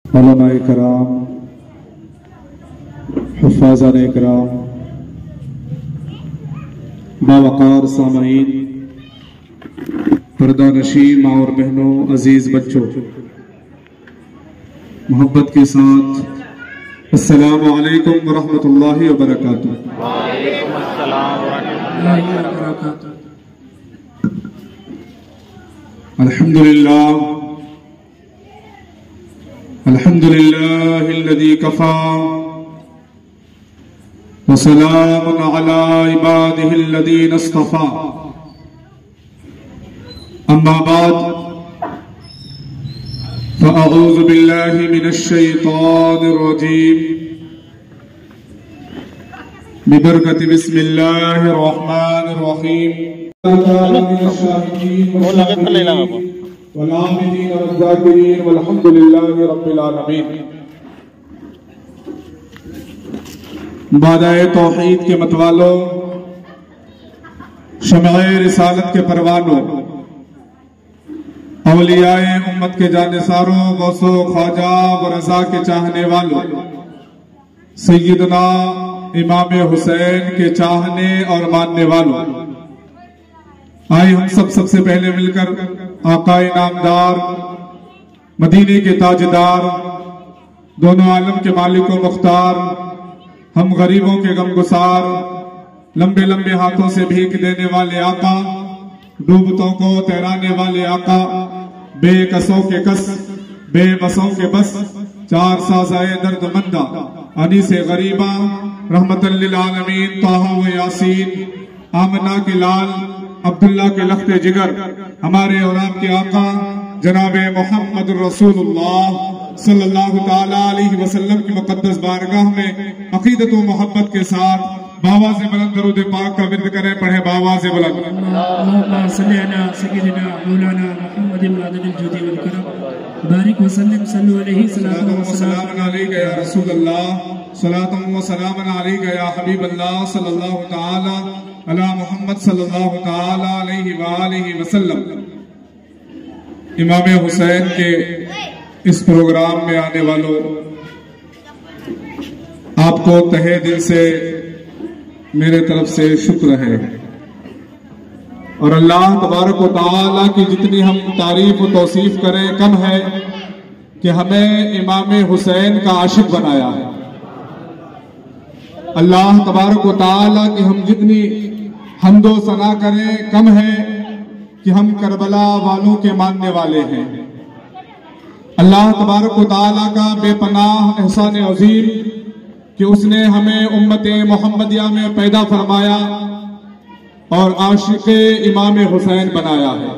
उलमाए कराम, हुफ़ाज़ाने कराम, बावक़ार सामईन, पर्दानशी माँ और बहनों, अजीज बच्चों, मोहब्बत के साथ अस्सलामु अलैकुम व रहमतुल्लाहि व बरकातुहू। वालेकुम अस्सलाम व रहमतुल्लाहि व बरकातुहू। अल्हम्दुलिल्लाह अल्हम्दुलिल्लाहिल्लज़ी कफ़ा व सलामुन अला इबादिहिल्लज़ीना इस्तफ़ा। अम्मा बाद फ़अऊज़ु बिल्लाहि मिनश शैतानिर रजीम। बिबरकति बिस्मिल्लाहिर रहमानिर रहीम। बादाए तौहीद के मतवालों, शमए रिसालत के परवानों, औलियाए उम्मत के जानिसारों, गौसो ख्वाजा व रजा के चाहने वालों, सैयदना इमाम हुसैन के चाहने और मानने वालों, आए हम सबसे पहले मिलकर आकाए नामदार, मदीने के ताजदार, दोनों आलम के मालिक व मुख्तार, हम गरीबों के गमगुसार, लंबे लंबे हाथों से भीख देने वाले आका, डूबतों को तैराने वाले आका, बेकसों के कस, बेबसों के बस, चार साज़ाए दर्दमंदा, अनीसे गरीबा, रहमतल लिल आलमीन, ताहा व यासीन, आमना के लाल, अब्दुल्ला के लख्ते जिगर, हमारे और आपके आका जनाबे मोहम्मद रसूलुल्लाह सल्लल्लाहु ताला अलैहि वसल्लम की मुकद्दस बारगाह में अकीदत व मोहब्बत के साथ बाबा से बुलंद दरूद पाक का विर्द करें। पढ़े बाबा से बुलंद अल्लाहुम्मा सल्ली अला सय्यिदिना मौलाना मुहम्मदिन मादनिल जुदी वल करम बारिक वसल्लम सल्लु अलैहि सलातु व सलाम अलैका या रसूल अल्लाह, सलातु व सलाम अलैका या हबीब अल्लाह, सल्लल्लाहु ताला अला मोहम्मद सल्लल्लाहु ताला अलैहि व आलिहि वसल्लम। इमाम हुसैन के इस प्रोग्राम में आने वालों, आपको तहे दिल से मेरे तरफ से शुक्र है और अल्लाह तबारक व तआला की जितनी हम तारीफ व तौसीफ करें कम है कि हमें इमाम हुसैन का आशिक बनाया है। अल्लाह तबारक व तआला की हम जितनी हम्दो सना करें कम है कि हम करबला वालों के मानने वाले हैं। अल्लाह तबारक व तआला का बेपनाह एहसान अजीम कि उसने हमें उम्मत मोहम्मदिया में पैदा फरमाया और आशिक इमाम हुसैन बनाया है।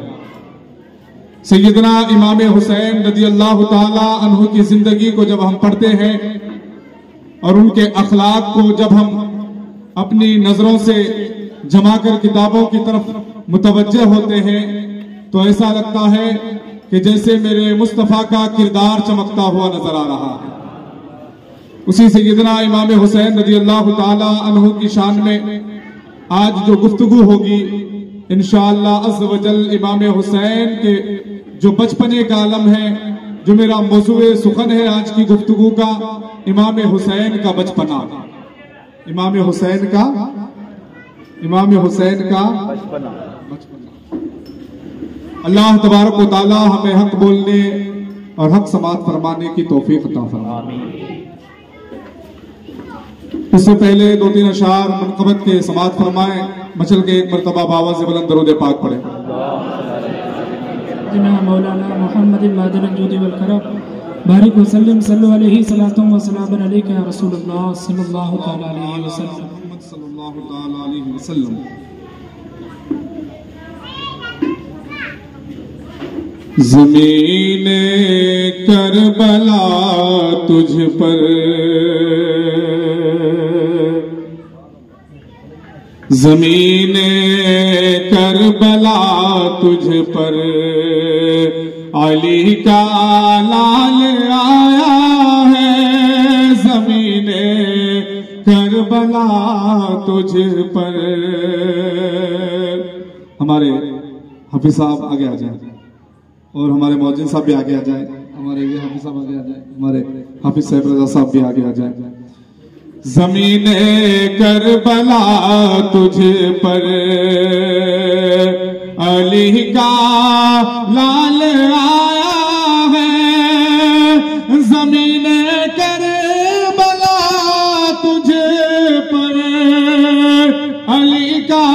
सैयदना इमाम हुसैन रज़ी अल्लाह ताला अन्हु की जिंदगी को जब हम पढ़ते हैं और उनके अखलाक को जब हम अपनी नजरों से जमा कर किताबों की तरफ मुतवज्जे होते हैं तो ऐसा लगता है कि जैसे मेरे मुस्तफा का किरदार चमकता हुआ नजर आ रहा है। उसी सैयदना इमाम हुसैन रज़ी अल्लाह ताला अन्हु की शान में आज जो गुफ्तगू होगी इंशाअल्लाह अज़्ज़ व जल इमाम हुसैन के जो बचपने का आलम है, जो मेरा मौज़ूए सुखन है आज की गुफ्तगू का, इमाम हुसैन का बचपना, इमाम हुसैन का बचपना। अल्लाह तबारक व तआला हमें हक बोलने और हक समात फरमाने की तौफीक अता फरमाए। इससे पहले दो तीन अशार मनक़बत के समात फरमाए, मचल के एक मरतबा बाबा से बुलंद दरूद पाक पढ़े। जनाब मौलाना मुहम्मदिन मादनिल जुदी वल करम बारिक वसल्लम सल्लु अलैहि सलातु व सलाम अलैका या रसूलुल्लाह सल्लल्लाहु ताला अलैहि वसल्लम। मोहम्मद सल्लल्लाहु ताला अलैहि वसल्लम। ज़मीने करबला तुझ पर, ज़मीने करबला तुझ पर, अली का लाल आया है। ज़मीने करबला तुझ पर। हमारे हाफिज साहब आगे आ जाए और हमारे मौजिन साहब भी आगे आ जाए। हमारे ये हाफिज साहब आगे आ जाए, हमारे हाफिज साहब रजा साहब भी आगे आ जाए। ज़मीने करबला तुझ पर अली का लाल आया है, ज़मीने करबला तुझ पर अली का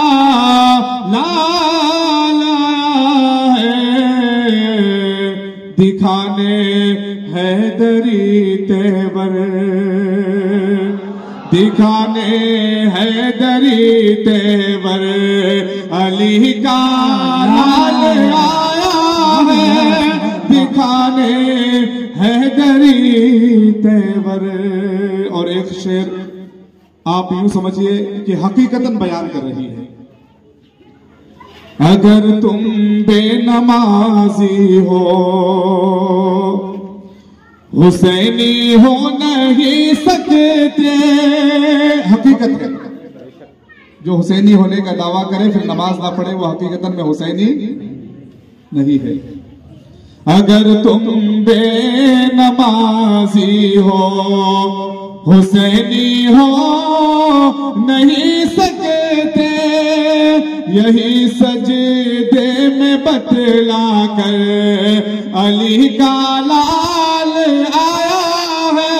लाल आया है, दिखाने हैदरी तेवर, दिखाने हैदरी तेवर, अली का लाल आया है, दिखाने हैदरी तेवर। और एक शेर आप यूं समझिए कि हकीकतन बयान कर रही है। अगर तुम बेनमाजी हो, हुसैनी हो नहीं सकते, हकीकत है। जो हुसैनी होने का दावा करे फिर नमाज ना पढ़े वो हकीकतन में हुसैनी नहीं है। अगर तुम बेनमाजी हो, हुसैनी हो नहीं सकते, यही सजदे में बतला कर अली का लाल आया है,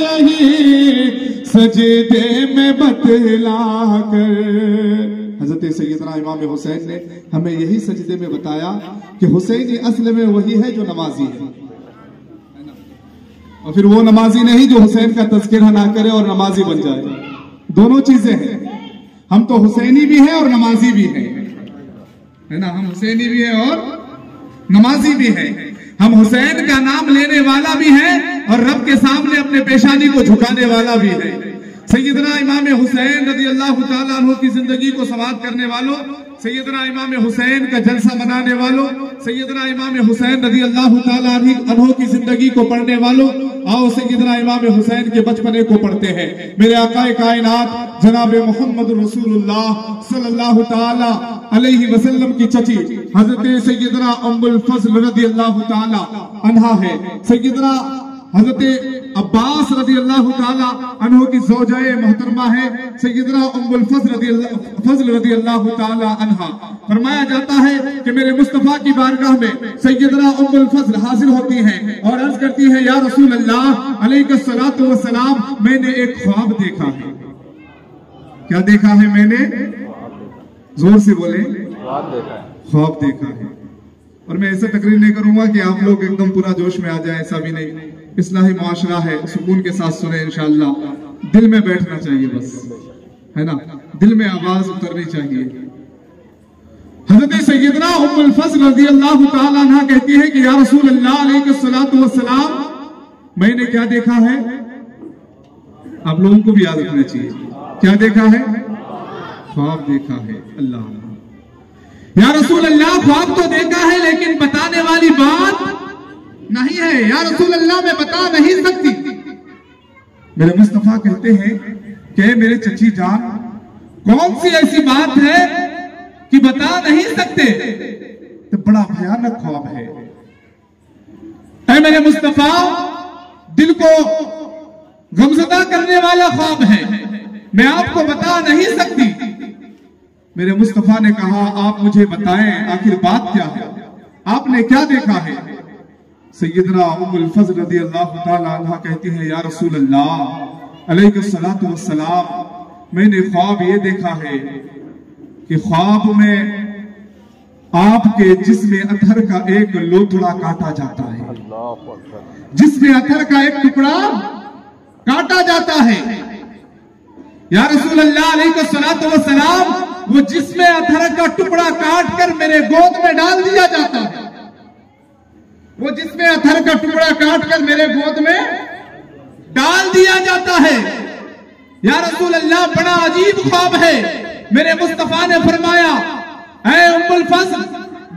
यही सजदे में बतला कर। हजरत सैयदना इमाम हुसैन ने हमें यही सजदे में बताया कि हुसैन असल में वही है जो नमाजी है, और फिर वो नमाजी नहीं जो हुसैन का तज़किरा ना करे और नमाजी बन जाए। दोनों चीजें हैं, हम तो हुसैनी भी हैं और नमाजी भी हैं, है ना। हम हुसैनी भी हैं और नमाजी भी हैं। हम हुसैन का नाम लेने वाला भी है और रब के सामने अपने पेशानी को झुकाने वाला भी है। सैयदना इमाम हुसैन रज़ी अल्लाह ताला अन्हु की जिंदगी को समाप्त करने वालों, सैयदना इमाम हुसैन का जलसा मनाने वालों, सैयदना इमाम हुसैन रज़ी अल्लाह ताला अन्हु की जिंदगी को पढ़ने वालों, आओ सैयदना इमाम हुसैन के बचपने को पढ़ते हैं। मेरे आकाए कायनात जनाब मोहम्मद रसूलुल्लाह सल्लल्लाहु ताला अलैहि वसल्लम की चची हजरत सैयदना उम्मुल फज़ल रज़ी अल्लाह ताला अन्हा है। सैयदना हजरत अब्बास रज़ी अल्लाह ताला अन्हु की ज़ौजाए मोहतरमा है सैयदना उम्मुल फज़ल रज़ी अल्लाह ताला अन्हा। फरमाया जाता है कि मेरे मुस्तफा की बारगाह में सैयदना उम्मुल फज़ल हाजिर होती हैं और अर्ज करती है, या रसूल अल्लाह अलैहिस्सलातु वस्सलाम, मैंने एक ख्वाब देखा है। क्या देखा है मैंने? जोर से बोले। ख्वाब देखा है। और मैं ऐसा तकरीर नहीं करूंगा कि आप लोग एकदम पूरा जोश में आ जाए, ऐसा भी नहीं। इस्लाही मुआशरा है, सुकून के साथ सुने इंशाअल्लाह। दिल में बैठना चाहिए बस, है ना, दिल में आवाज उतरनी चाहिए। हजरत सैयदना उम्मुल फज़ल रज़ी अल्लाह ताला अन्हा कहती है कि या रसूल अल्लाह अलैहिस्सलातु वस्सलाम, मैंने क्या देखा है? आप लोगों को भी याद रखना चाहिए। क्या देखा है? ख्वाब देखा है। अल्लाह, या रसूल अल्लाह ख्वाब तो देखा है लेकिन बताने वाली बात नहीं है। या रसूल अल्लाह मैं बता नहीं सकती। मेरे मुस्तफा कहते हैं कि मेरे चची जान, कौन सी ऐसी बात है कि बता नहीं सकते? तो बड़ा भयानक ख्वाब है। ऐ मेरे मुस्तफा, दिल को गमज़दा करने वाला ख्वाब है, मैं आपको बता नहीं सकती। मेरे मुस्तफा ने कहा, आप मुझे बताएं आखिर बात क्या है, आपने क्या देखा है? सैयदना उम्मुल फज़ल रज़ी अल्लाह ताला अन्हा कहती है, या रसूल अल्लाह अलैहिस्सलातु वस्सलाम, मैंने ख्वाब ये देखा है कि ख्वाब में आपके जिस्म अतहर का एक लोथड़ा काटा जाता है, जिस्म अतहर का एक टुकड़ा काटा जाता है। या रसूल अल्लाह अलैहिस्सलातु वस्सलाम, वो जिस्म अतहर का टुकड़ा काट कर मेरे गोद में डाल दिया जाता है। वो जिस्म अतहर का टुकड़ा काट कर मेरे गोद में डाल दिया जाता है। या रसूल अल्लाह, बड़ा अजीब ख्वाब है। मेरे मुस्तफा ने फरमाया, ऐ उम्मुल फज़ल,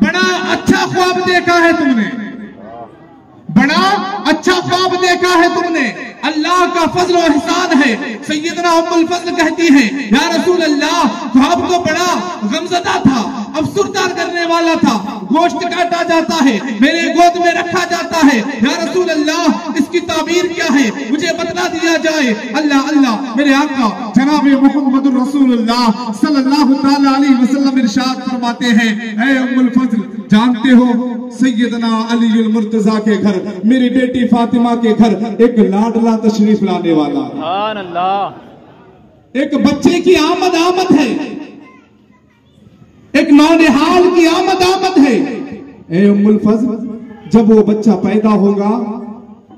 बड़ा अच्छा ख्वाब देखा है तुमने, बड़ा अच्छा ख्वाब देखा है तुमने। अल्लाह का फजल और एहसान है। सैयदना उम्मुल फजल कहती हैं, या रसूल अल्लाह, ख्वाब तो बड़ा गमज़दा था, अफसुरदार करने वाला था, गोश्त काटा जाता है, मेरे गोद में रखा जाता है, या रसूल अल्लाह इसकी ताबीर क्या है, मुझे बतला दिया जाए। अल्लाह अल्लाह, मेरे आका जनाब मुहम्मदुर रसूलुल्लाह सल्लल्लाहु तआला अलैहि वसल्लम इरशाद फरमाते हैं, ऐ उम्मुल फजल, जानते हो सैयदना अलीउल मुर्तजा के घर, मेरी बेटी फातिमा के घर एक लाडला तशरीफ लाने वाला है। सुभान अल्लाह। एक बच्चे की आमद है, एक नौनिहाल की आमद है। ए उम्मुल फजल, जब वो बच्चा पैदा होगा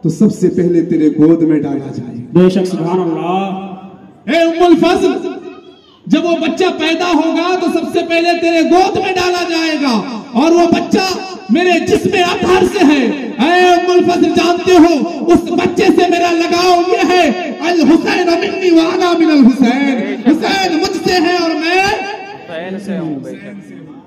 तो सबसे पहले तेरे गोद में डाला जाएगा। बेशक, सुभान अल्लाह। ए उम्मुल फजल, जब वो बच्चा पैदा होगा तो सबसे पहले तेरे गोद में डाला जाएगा, और वो बच्चा मेरे जिस्म अतहर से है। ऐ उम्मुल फजल, जानते हो उस बच्चे से मेरा लगाव ये है, अल हुसैन मिन्नी व अना मिनल हुसैन, हुसैन मुझसे है और मैं हुसैन से हूँ। बेशक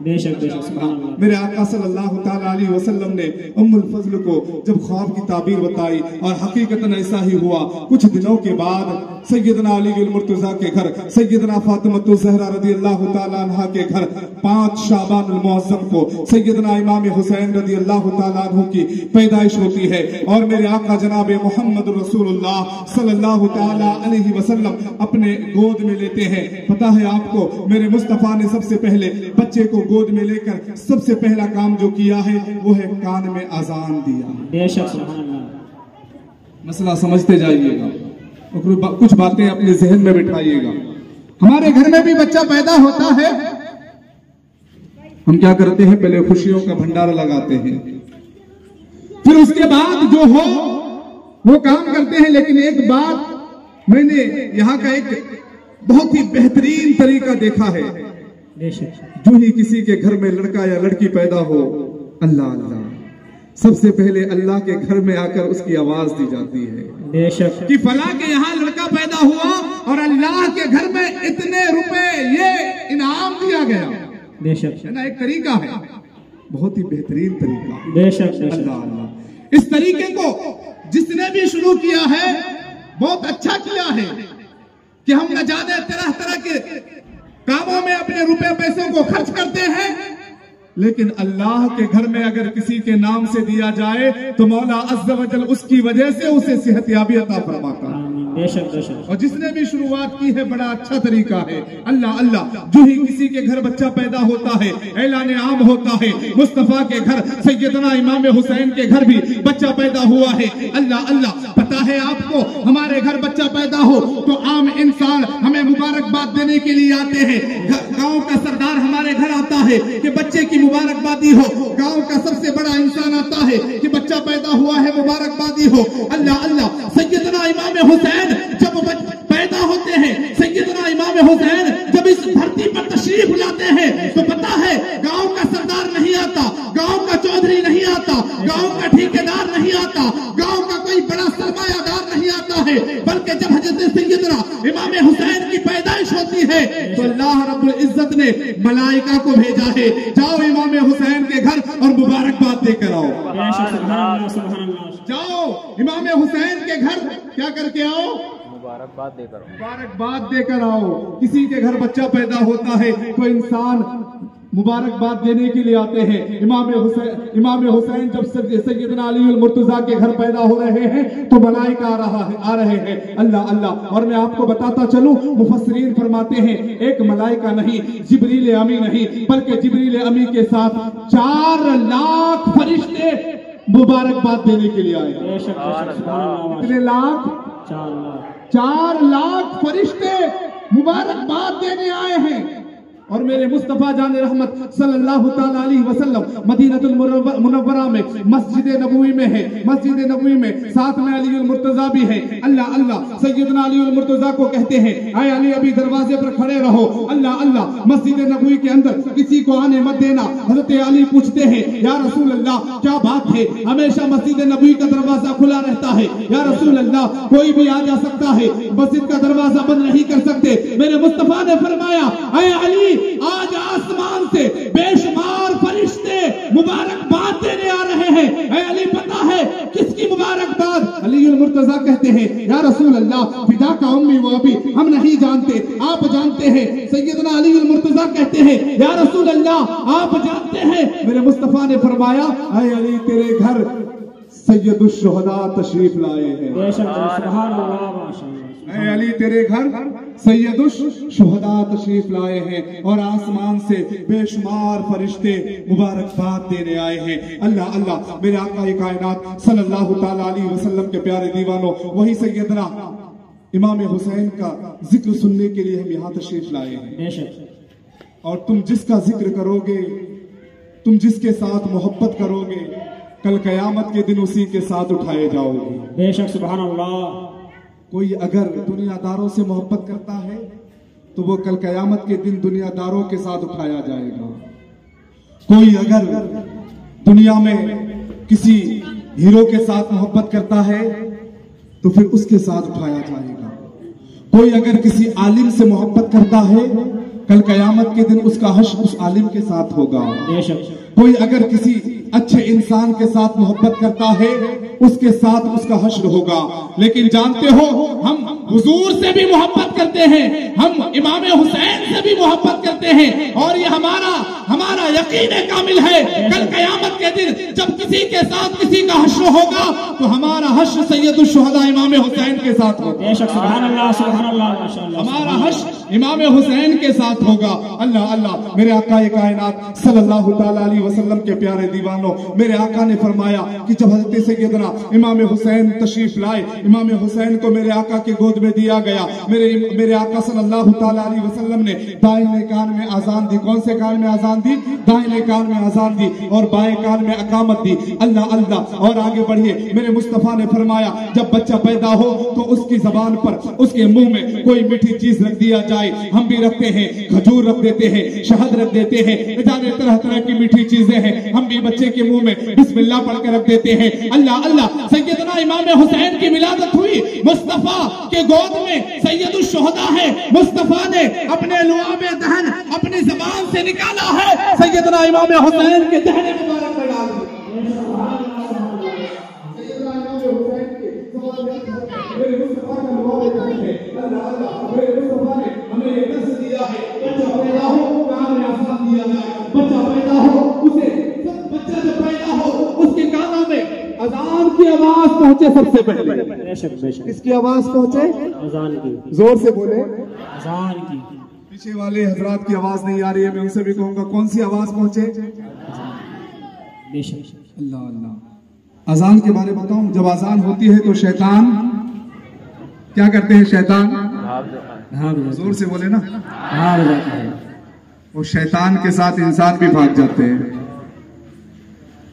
बेशक बेशक, सुभान अल्लाह। मेरे आका सल्लल्लाहु तआला अलैहि वसल्लम ने उम्मुल फजल को जब ख्वाब की ताबीर बताई, और हकीकतन ऐसा ही हुआ। कुछ दिनों के बाद सैयदना अली मुर्तजा के घर, सैयदना फातिमा ज़हरा रज़ियल्लाहु तआला अन्हा के घर 5 शाबान मुअज़्ज़म को सैयदना इमाम हुसैन रज़ियल्लाहु तआला अन्हु की पैदाइश होती है, और मेरे आका जनाब मोहम्मद रसूलुल्लाह सल्लल्लाहु तआला अलैहि वसल्लम अपने गोद में लेते हैं। पता है आपको, मेरे मुस्तफा ने सबसे पहले बच्चे को गोद में लेकर सबसे पहला काम जो किया है वो है कान में अजान दिया। बेशक, सुभान अल्लाह। मसला समझते जाइएगा, और कुछ बातें अपने जहन में बिठाइएगा। हमारे घर में भी बच्चा पैदा होता है, हम क्या करते हैं, पहले खुशियों का भंडारा लगाते हैं, फिर उसके बाद जो हो वो काम करते हैं। लेकिन एक बात मैंने यहाँ का एक बहुत ही बेहतरीन तरीका देखा है। बेशक, जो ही किसी के घर में लड़का या लड़की पैदा हो, अल्लाह अल्लाह, सबसे पहले अल्लाह के घर में आकर उसकी आवाज दी जाती है। बेशक, कि फला के यहाँ लड़का पैदा हुआ और अल्लाह के घर में इतने रुपए ये इनाम दिया गया। बेशक, है ना, एक तरीका है, बहुत ही बेहतरीन तरीका। बेशक बेशक, अल्लाह अल्लाह, इस तरीके को जिसने भी शुरू किया है बहुत अच्छा किया है, कि हम न जाने तरह तरह के कामों में अपने रुपए पैसों को खर्च करते हैं, लेकिन अल्लाह के घर में अगर किसी के नाम से दिया जाए तो मौला अज़्ज़ व जल उसकी वजह से उसे सेहतयाबी अता फरमाता है। बेशक बेशक, और जिसने भी शुरुआत की है बड़ा अच्छा तरीका है। अल्लाह अल्लाह, जो ही किसी के घर बच्चा पैदा होता है ऐलान आम होता है। मुस्तफा के घर सैयदना इमाम हुसैन के घर भी बच्चा पैदा हुआ है। अल्लाह अल्लाह, पता है आपको, हमारे घर बच्चा पैदा हो तो आम इंसान हमें मुबारकबाद देने के लिए आते हैं। गांव का सरदार हमारे घर आता है कि बच्चे की मुबारकबादी हो, गांव का सबसे बड़ा इंसान आता है कि बच्चा पैदा हुआ है, मुबारकबादी हो। अल्लाह अल्लाह, सैयदना इमाम हुसैन जब पैदा होते हैं, सैयदना इमाम हुसैन जब इस धरती पर तशरीफ लाते हैं तो पता है गांव का सरदार नहीं आता, गांव का चौधरी नहीं आता, गांव का ठेकेदार नहीं आता, गांव का कोई बड़ा सरमायादार नहीं आता है, बल्कि जब हजरत सैयदना इमाम हुसैन की पैदाइश होती है तो अल्लाह रब्बुल इज्जत ने मलाइका को भेजा है, जाओ इमाम हुसैन के घर और मुबारकबाद देकर आओ। जाओ इमाम हुसैन के घर क्या करके आओ, मुबारकबाद देकर आओ। मुबारकबाद देकर आओ। किसी के घर बच्चा पैदा होता है तो इंसान मुबारकबाद देने के लिए आते हैं। इमाम हुसैन जब सैयदना अली मुर्तजा के घर पैदा हो रहे हैं तो मलाइका आ रहे हैं। अल्लाह अल्लाह, और मैं आपको बताता चलूं, मुफस्सिरीन फरमाते हैं एक मलाइका नहीं, जिब्रील अमी नहीं, बल्कि जिब्रील अमी के साथ 4 लाख फरिश्ते मुबारकबाद देने के लिए आए। कितने लाख? 4 लाख फरिश्ते मुबारकबाद देने आए हैं। और मेरे मुस्तफा जान रहमत सल्लल्लाहु ताला अलैहि वसल्लम मदीनतुल मुनव्वरा में मस्जिद नबवी में है। मस्जिद नबवी में साथ में अली मुर्तजा भी है। अल्लाह अल्लाह, सैयदना अली मुर्तजा को कहते हैं, ऐ अली अभी दरवाजे पर खड़े रहो। अल्लाह अल्लाह, मस्जिद नबवी के अंदर किसी को आने मत देना। हजरत अली पूछते हैं, या रसूल अल्लाह क्या बात है, हमेशा मस्जिद नबवी का दरवाजा खुला रहता है। या रसूल अल्लाह, कोई भी आ जा सकता है, मस्जिद का दरवाजा बंद नहीं कर सकते। मेरे मुस्तफा ने फरमाया, ऐ अली, आज आसमान से बेशुमार फरिश्ते मुबारकबाद देने आ रहे हैं। ऐ अली, पता है है, किसकी मुबारकबाद? अलीउल मुर्तजा कहते हैं या रसूल अल्लाह फिदा का उम्मी व अबी, हम नहीं जानते, आप जानते हैं। सैयदना अलीउल मुर्तजा कहते हैं या रसूल अल्लाह आप जानते हैं। मेरे मुस्तफा ने फरमाया ऐ अली तेरे घर सैयदुश शुहदा तशरीफ लाए हैं। ऐ अली तेरे घर सैयदुश शुहदा तशरीफ लाए हैं और आसमान से बेशुमार फरिश्ते मुबारकबाद देने आए हैं। अल्लाह अल्लाह मेरे आका कायनात सल्लल्लाहु ताला अलैहि वसल्लम के प्यारे दीवानों, वही सैयदना इमाम हुसैन का जिक्र सुनने के लिए हम यहाँ तशरीफ लाए हैं। और तुम जिसका जिक्र करोगे, तुम जिसके साथ मोहब्बत करोगे, कल कयामत के दिन उसी के साथ उठाए जाओगे। बेशक सुभान अल्लाह। कोई अगर दुनियादारों से मोहब्बत करता है तो वो कल कयामत के दिन दुनियादारों के साथ उठाया जाएगा। कोई अगर दुनिया में किसी हीरो के साथ मोहब्बत करता है तो फिर उसके साथ उठाया जाएगा। कोई अगर किसी आलिम से मोहब्बत करता है, कल कयामत के दिन उसका हश्र उस आलिम के साथ होगा। कोई अगर किसी अच्छे इंसान के साथ मोहब्बत करता है, उसके साथ उसका हश्र होगा। लेकिन जानते हो, हम हुजूर से भी मोहब्बत करते हैं, हम इमाम हुसैन से भी मोहब्बत करते हैं और ये हमारा यकीन कामिल है। कल कयामत के दिन जब किसी के साथ किसी का हश्र होगा तो हमारा हश्र सैयदुश शुहदा इमाम हुसैन के साथ होगा। सुभान अल्लाह, सुभान अल्लाह, माशाअल्लाह। हमारा हश्र इमाम हुसैन के साथ होगा। अल्लाह अल्लाह मेरे आका कायनात सल्लल्लाहु ताला अलैहि वसल्लम के प्यारे दीवानों, मेरे आका ने फरमाया कि जब हज़रत सैयदना इमाम हुसैन तशरीफ लाए, इमाम हुसैन को मेरे आका की गोद में दिया गया। मेरे आका सल्लल्लाहु ताला अलैहि वसल्लम ने दाहिने कान में आजान दी। कौन से कान में आजान दी? दाहिने कान में आजान दी और बाएं कान में अकामत दी। अल्लाह अल्लाह। और आगे बढ़िए, मेरे मुस्तफा ने फरमाया जब बच्चा पैदा हो तो उसकी जबान पर, उसके मुंह में कोई मीठी चीज रख दिया जाए। हम भी रखते हैं, खजूर रख देते हैं, शहद रख देते हैं, जाने तरह तरह की मीठी चीजें हैं। हम भी बच्चे के मुंह में बिस्मिल्लाह पढ़ के रख देते हैं। अल्लाह अल्लाह। सैयदना इमाम हुसैन की विलादत हुई, मुस्तफा के गोद में सैयदुश शुहदा है। मुस्तफा ने अपने लुआब दहन अपनी जबान से निकाला है, सैयदना इमाम हुसैन के दहने मुबारक में डाल दिया। सैयदना इमाम हुसैन के मेरे मुस्तफा का लुआब दहन है। अल्लाह अल्लाह। मेरे मुस्तफा ने हमें ये दर्स दिया है, बच्चा पैदा हो कान में आजान दिया जाए। बच्चा पैदा हो, उसे बच्चा जब पैदा हो उसके कानों में अजान की आवाज पहुंचे सबसे पहले। किसकी आवाज पहुंचे? अजान की। जोर से बोले। अजान की। पीछे वाले हजरात की आवाज नहीं आ रही है, मैं उनसे भी कहूंगा कौन सी आवाज पहुंचे? अल्लाह अल्लाह। अजान के बारे में बताऊं, जब अजान होती है तो शैतान क्या करते हैं? शैतान जोर से बोले ना। वो शैतान के साथ इंसान भी भाग जाते हैं,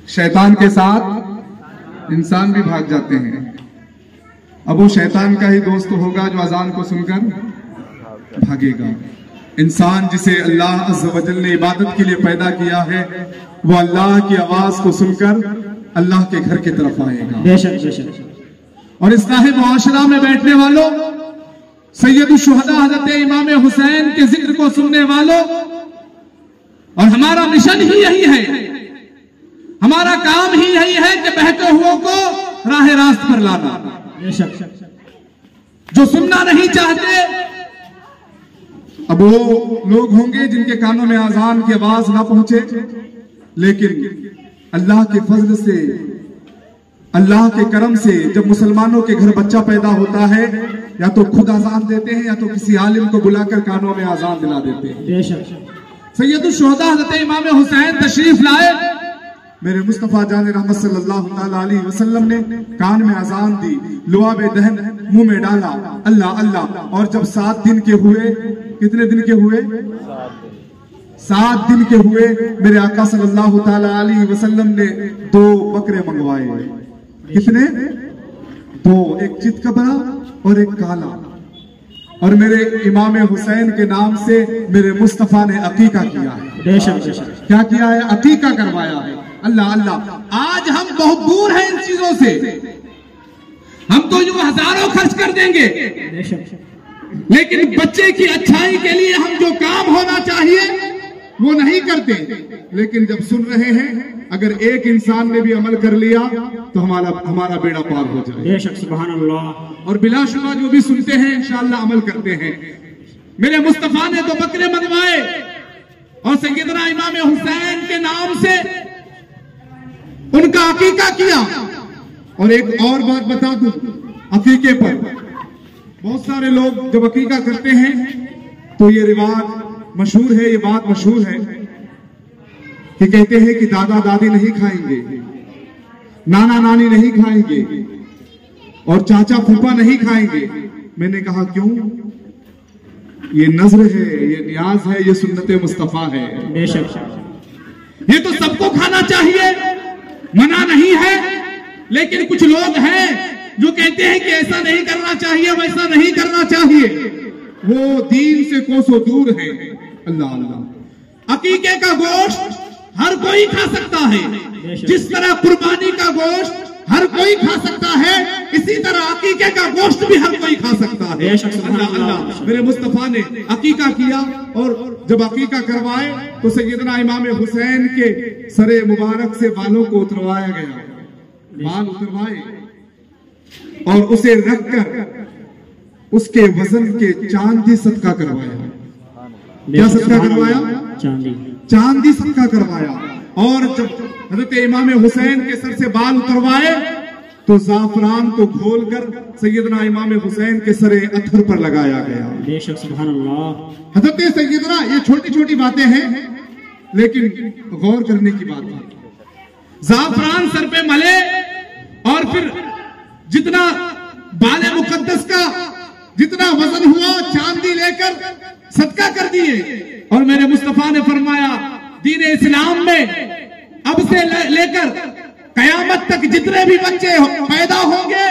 शैतान के साथ इंसान भी भाग जाते हैं। अब वो शैतान का ही दोस्त होगा जो अजान को सुनकर भागेगा। इंसान जिसे अल्लाह अज़्ज़ व जल ने इबादत के लिए पैदा किया है, वो अल्लाह की आवाज को सुनकर अल्लाह के घर की तरफ आएगा। बेशक बेशक। और इस्लाही मुआशरा में बैठने वालों, सैयदुश शुहदा हज़रत इमाम हुसैन के जिक्र को सुनने वालों, और हमारा मिशन ही यही है, हमारा काम ही यही है कि बहते हुओं को राह रास्त पर लाना। जो सुनना नहीं चाहते, अब वो लोग होंगे जिनके कानों में आजान की आवाज ना पहुंचे, लेकिन अल्लाह के फजल से, अल्लाह के करम से जब मुसलमानों के घर बच्चा पैदा होता है, या तो खुद आजान देते हैं या तो किसी आलिम को बुलाकर कानों में आजान दिला देते हैं। सैयदुश शुहदा हज़रत इमाम हुसैन तशरीफ लाए। मेरे मुस्तफा जान रहमत सल्लल्लाहु ताला अलैहि वसल्लम ने कान में आजान दी, लुआब दहन मुंह में डाला। अल्लाह अल्लाह। और जब 7 दिन के हुए, कितने दिन के हुए? 7 दिन के हुए, मेरे आका सल्लल्लाहु ताला अलैहि वसल्लम ने 2 बकरे मंगवाए। कितने? 2, एक चितकबरा और एक काला। और मेरे इमाम हुसैन के नाम से मेरे मुस्तफा ने अकीका किया है। क्या किया है? अकीका करवाया है। अल्लाह अल्लाह। आज हम बहुत दूर हैं इन चीजों से, हम तो यूं हजारों खर्च कर देंगे, लेकिन बच्चे की अच्छाई के लिए हम जो काम होना चाहिए वो नहीं करते, लेकिन जब सुन रहे हैं, अगर एक इंसान ने भी अमल कर लिया तो हमारा बेड़ा पार हो जाए। बेशक सुभान अल्लाह। और बिलाशुबा जो भी सुनते हैं इंशाअल्लाह अमल करते हैं। मेरे मुस्तफा ने तो बकरे मनवाए और सैयदना इमाम हुसैन के नाम से उनका अकीका किया। और एक और बात बता दूं, अकीके पर बहुत सारे लोग जब अकीका करते हैं तो ये रिवाज मशहूर है, ये बात मशहूर है कि कहते हैं कि दादा दादी नहीं खाएंगे, नाना नानी नहीं खाएंगे और चाचा फूफा नहीं खाएंगे। मैंने कहा क्यों? ये नजर है, ये नियाज है, ये सुन्नत मुस्तफा है। बेशक ये तो सबको खाना चाहिए, मना नहीं है, लेकिन कुछ लोग हैं जो कहते हैं कि ऐसा नहीं करना चाहिए, वैसा नहीं करना चाहिए। वो दीन से कोसों दूर है। अल्लाह अल्लाह। अकीके का गोश्त हर कोई खा सकता है, जिस तरह कुर्बानी का गोश्त हर कोई खा सकता है, इसी तरह अकीके का गोश्त भी हर कोई खा सकता है। अल्लाह अल्लाह। मेरे मुस्तफा ने अकीका किया और जब अकीका करवाए तो सैयदना इमाम हुसैन के सरे मुबारक से बालों को उतरवाया गया। बाल उतरवाए और उसे रखकर उसके वजन के चांदी सदका करवाया। क्या सदका करवाया? चांदी सदका करवाया। और जब हजरत इमाम हुसैन के सर से बाल उतरवाए तो जाफरान को घोलकर सैयदना इमाम हुसैन के सरे अत्थर पर लगाया गया। बेशक सुभान अल्लाह। हजरत सैयदना, ये छोटी छोटी बातें हैं लेकिन गौर करने की बात है। जाफरान सर पे मले और फिर जितना बाले मुकद्दस का जितना वजन हुआ चांदी लेकर सदका कर दिए। और मेरे मुस्तफा ने फरमाया, दीन इस्लाम में अब से लेकर कयामत तक जितने भी बच्चे पैदा होंगे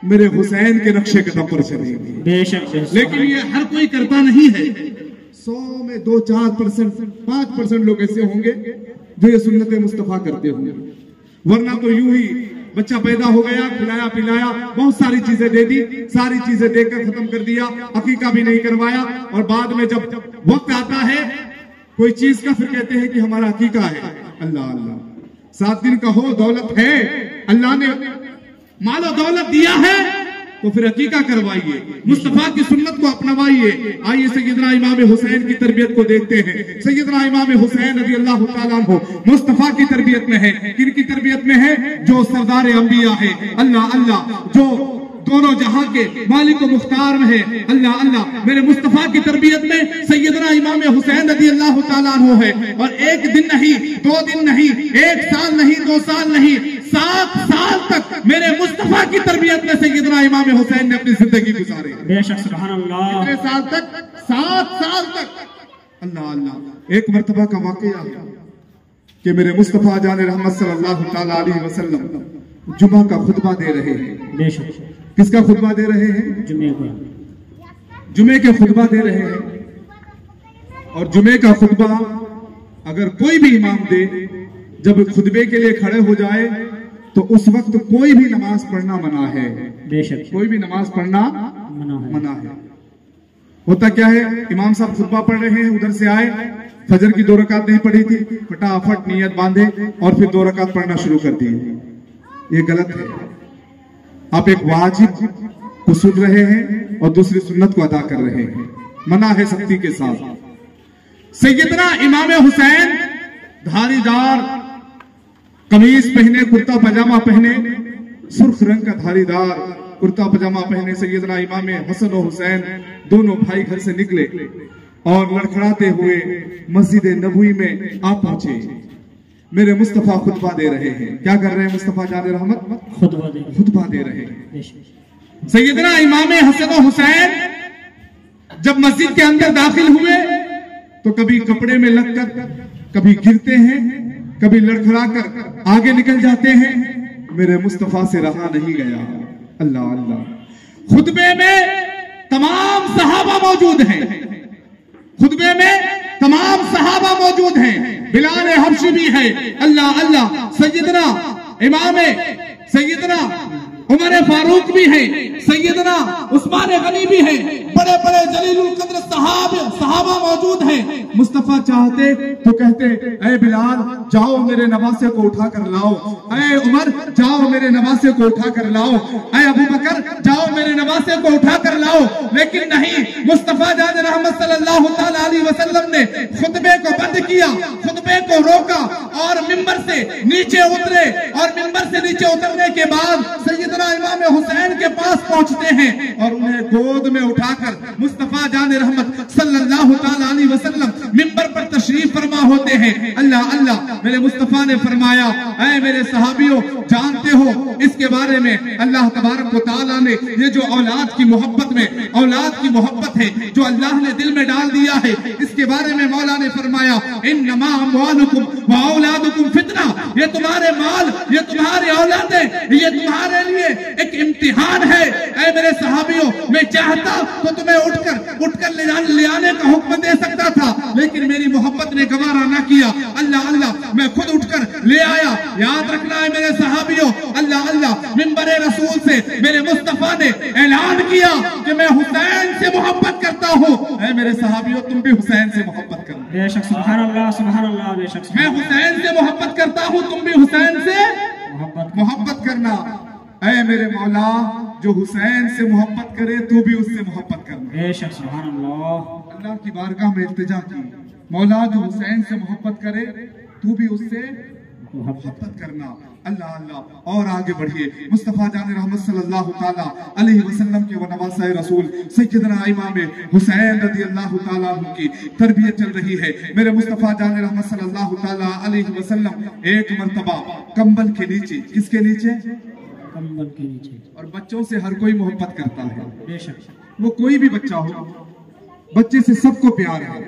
मेरे हुसैन के नक्शे कदम पर चलेंगे। बेशक। लेकिन ये हर कोई करता नहीं है। 100 में 2-4%, 5% लोग ऐसे होंगे जो ये सुन्नत मुस्तफा करते होंगे, वरना तो यूं ही बच्चा पैदा हो गया, खिलाया पिलाया, बहुत सारी चीजें दे दी, सारी चीजें देकर खत्म कर दिया, अकीका भी नहीं करवाया। और बाद में जब वक्त आता है कोई चीज का, फिर कहते हैं कि हमारा अकीका है। अल्लाह अल्लाह। 7 दिन का हो, दौलत है, अल्लाह ने मालो दौलत दिया है तो फिर अकीका करवाइए, मुस्तफा की सुन्नत को अपनावाइए। आइए सैयदना इमाम हुसैन की तरबियत को देखते हैं। सैयदना इमाम हुसैन रज़ी अल्लाह तआला अन्हु मुस्तफा की तरबियत में है। किनकी तरबियत में है? जो सरदार अंबिया है। अल्लाह अल्लाह। जो दोनों जहां के मालिक व मुख्तार में है। अल्लाह अल्लाह। मेरे मुस्तफा की तरबियत में सैयदना इमाम हुसैन रज़ी अल्लाह तआला अन्हु है। और एक दिन नहीं, 2 दिन नहीं, 1 साल नहीं, 2 साल नहीं, 7 साल तक मेरे मुस्तफा की तरबियत में सैयदना इमाम हुसैन ने अपनी जिंदगी गुजारी। बेशक सुभान अल्लाह। कितने साल तक? 7 साल तक। अल्लाह अल्लाह। एक मर्तबा का वाकया है कि मेरे मुस्तफा जान रहमत सल्लल्लाहु तआला अलैहि वसल्लम जुमा का खुतबा दे रहे हैं। बेशक। किसका खुतबा दे रहे हैं? जुमे के खुतबा दे रहे हैं। और जुमे का खुतबा अगर कोई भी इमाम दे, जब खुतबे के लिए खड़े हो जाए तो उस वक्त कोई भी नमाज पढ़ना मना है। बेशक। कोई भी नमाज पढ़ना मना है। होता क्या है, इमाम साहब खुतबा पढ़ रहे हैं, उधर से आए, फजर की 2 रकात नहीं पढ़ी थी, फटाफट नियत बांधे और फिर 2 रकात पढ़ना शुरू कर दिए। ये गलत है। आप एक वाजिब को सुन रहे हैं और दूसरी सुन्नत को अदा कर रहे हैं। मना है सख्ती के साथ। सैयदना इमाम हुसैन धारीदार कमीज पहने, कुर्ता पजामा पहने, सुर्ख रंग का धारीदार कुर्ता पजामा पहने सैयदना इमाम हसन और हुसैन दोनों भाई घर से निकले और लड़खड़ाते हुए मस्जिद नबवी में आ पहुंचे। मेरे मुस्तफा खुतबा दे रहे हैं। क्या कर रहे हैं मुस्तफा जान रहमत? खुतबा दे रहे हैं। सैयदना इमाम हसन और हुसैन जब मस्जिद के अंदर दाखिल हुए तो कभी कपड़े में लगकर, कभी गिरते हैं, कभी लड़खड़ाकर आगे निकल जाते हैं। मेरे मुस्तफा से रहा नहीं गया। अल्लाह अल्लाह। खुतबे में तमाम सहाबा मौजूद हैं। खुतबे में तमाम सहाबा मौजूद हैं। बिलाल हबशी भी है। अल्लाह अल्लाह। सैयदना इमाम सैयदना उमर फारूक भी है। सैयदना उस्मान गनी भी हैं, बड़े बड़े जलीलुल कद्र सहाबा मौजूद हैं। मुस्तफा चाहते तो कहते ऐ बिलाल जाओ मेरे नवासे को उठा कर लाओ, ऐ उमर जाओ मेरे नवासे को उठा कर लाओ, ऐ अबू बकर जाओ मेरे नवासे को उठा कर लाओ। लेकिन नहीं, मुस्तफा जान रहमत सल्लल्लाहु तआला अलैहि वसल्लम ने खुतबे को बंद किया, खुतबे को रोका और मिंबर से नीचे उतरे। और मिंबर से नीचे उतरने के बाद सैयदना इमाम हुसैन के पास पहुंचते हैं और उन्हें गोद में उठाकर मुस्तफा जान रहमत सल्लल्लाहु तआला अलैहि वसल्लम मिंबर पर तशरीफ फरमा होते हैं। अल्लाह अल्लाह, मेरे मुस्तफा ने फरमाया ऐ मेरे सहाबियों, जानते हो इसके बारे में अल्लाह तबारक व तआला ने ये जो औलाद की मोहब्बत में, औलाद की मोहब्बत है जो अल्लाह ने दिल में डाल दिया है, इसके बारे में मौला ने फरमाया इन्नमा अम्वालुकुम व औलादुकुम फितना, ये तुम्हारे माल, ये तुम्हारी औलादें, ये तुम्हारे लिए एक इम्तिहान है। ऐ मेरे सहाबियों, मैं चाहता तो तुम्हें उठकर ले आने का हुक्म दे सकता था, लेकिन मेरी मोहब्बत ने गवारा ना किया। अल्लाह अल्लाह, मैं खुद उठकर ले आया। याद रखना है मेरे सहाबियों, अल्लाह अल्लाह, मिंबरे रसूल से मेरे मुस्तफा ने ऐलान किया कि मैं हुसैन से मोहब्बत करता हूँ। ऐ मेरे सहाबियों, तुम भी हुसैन से मोहब्बत करो। बेशक, सुभान अल्लाह, सुभान अल्लाह, बेशक। मैं हुसैन से मोहब्बत करता हूँ, तुम भी हुसैन से मोहब्बत करना। ऐ मेरे मौला, जो हुसैन से मोहब्बत करे तू भी उससे मोहब्बत करना। बेशक, सुभान अल्लाह। अल्लाह की बारगाह में इल्तिजा की, मौला जो हुसैन से मोहब्बत करे तू भी उससे मोहब्बत करना। अल्लाह अल्लाह। और आगे बढ़िए, मुस्तफा जान रहमत सल्लल्लाहु तआला अलैहि वसल्लम के नवासाए रसूल सैयदना इमाम हुसैन रज़ी अल्लाह तआला अन्हु की तरबियत चल रही है। मेरे मुस्तफा जान रहमत सल्लल्लाहु तआला अलैहि वसल्लम एक मर्तबा कंबल के नीचे, किसके नीचे? कंबल के नीचे। और बच्चों से हर कोई मोहब्बत करता है, बेशक, वो कोई भी बच्चा हो, बच्चे से सबको प्यार है।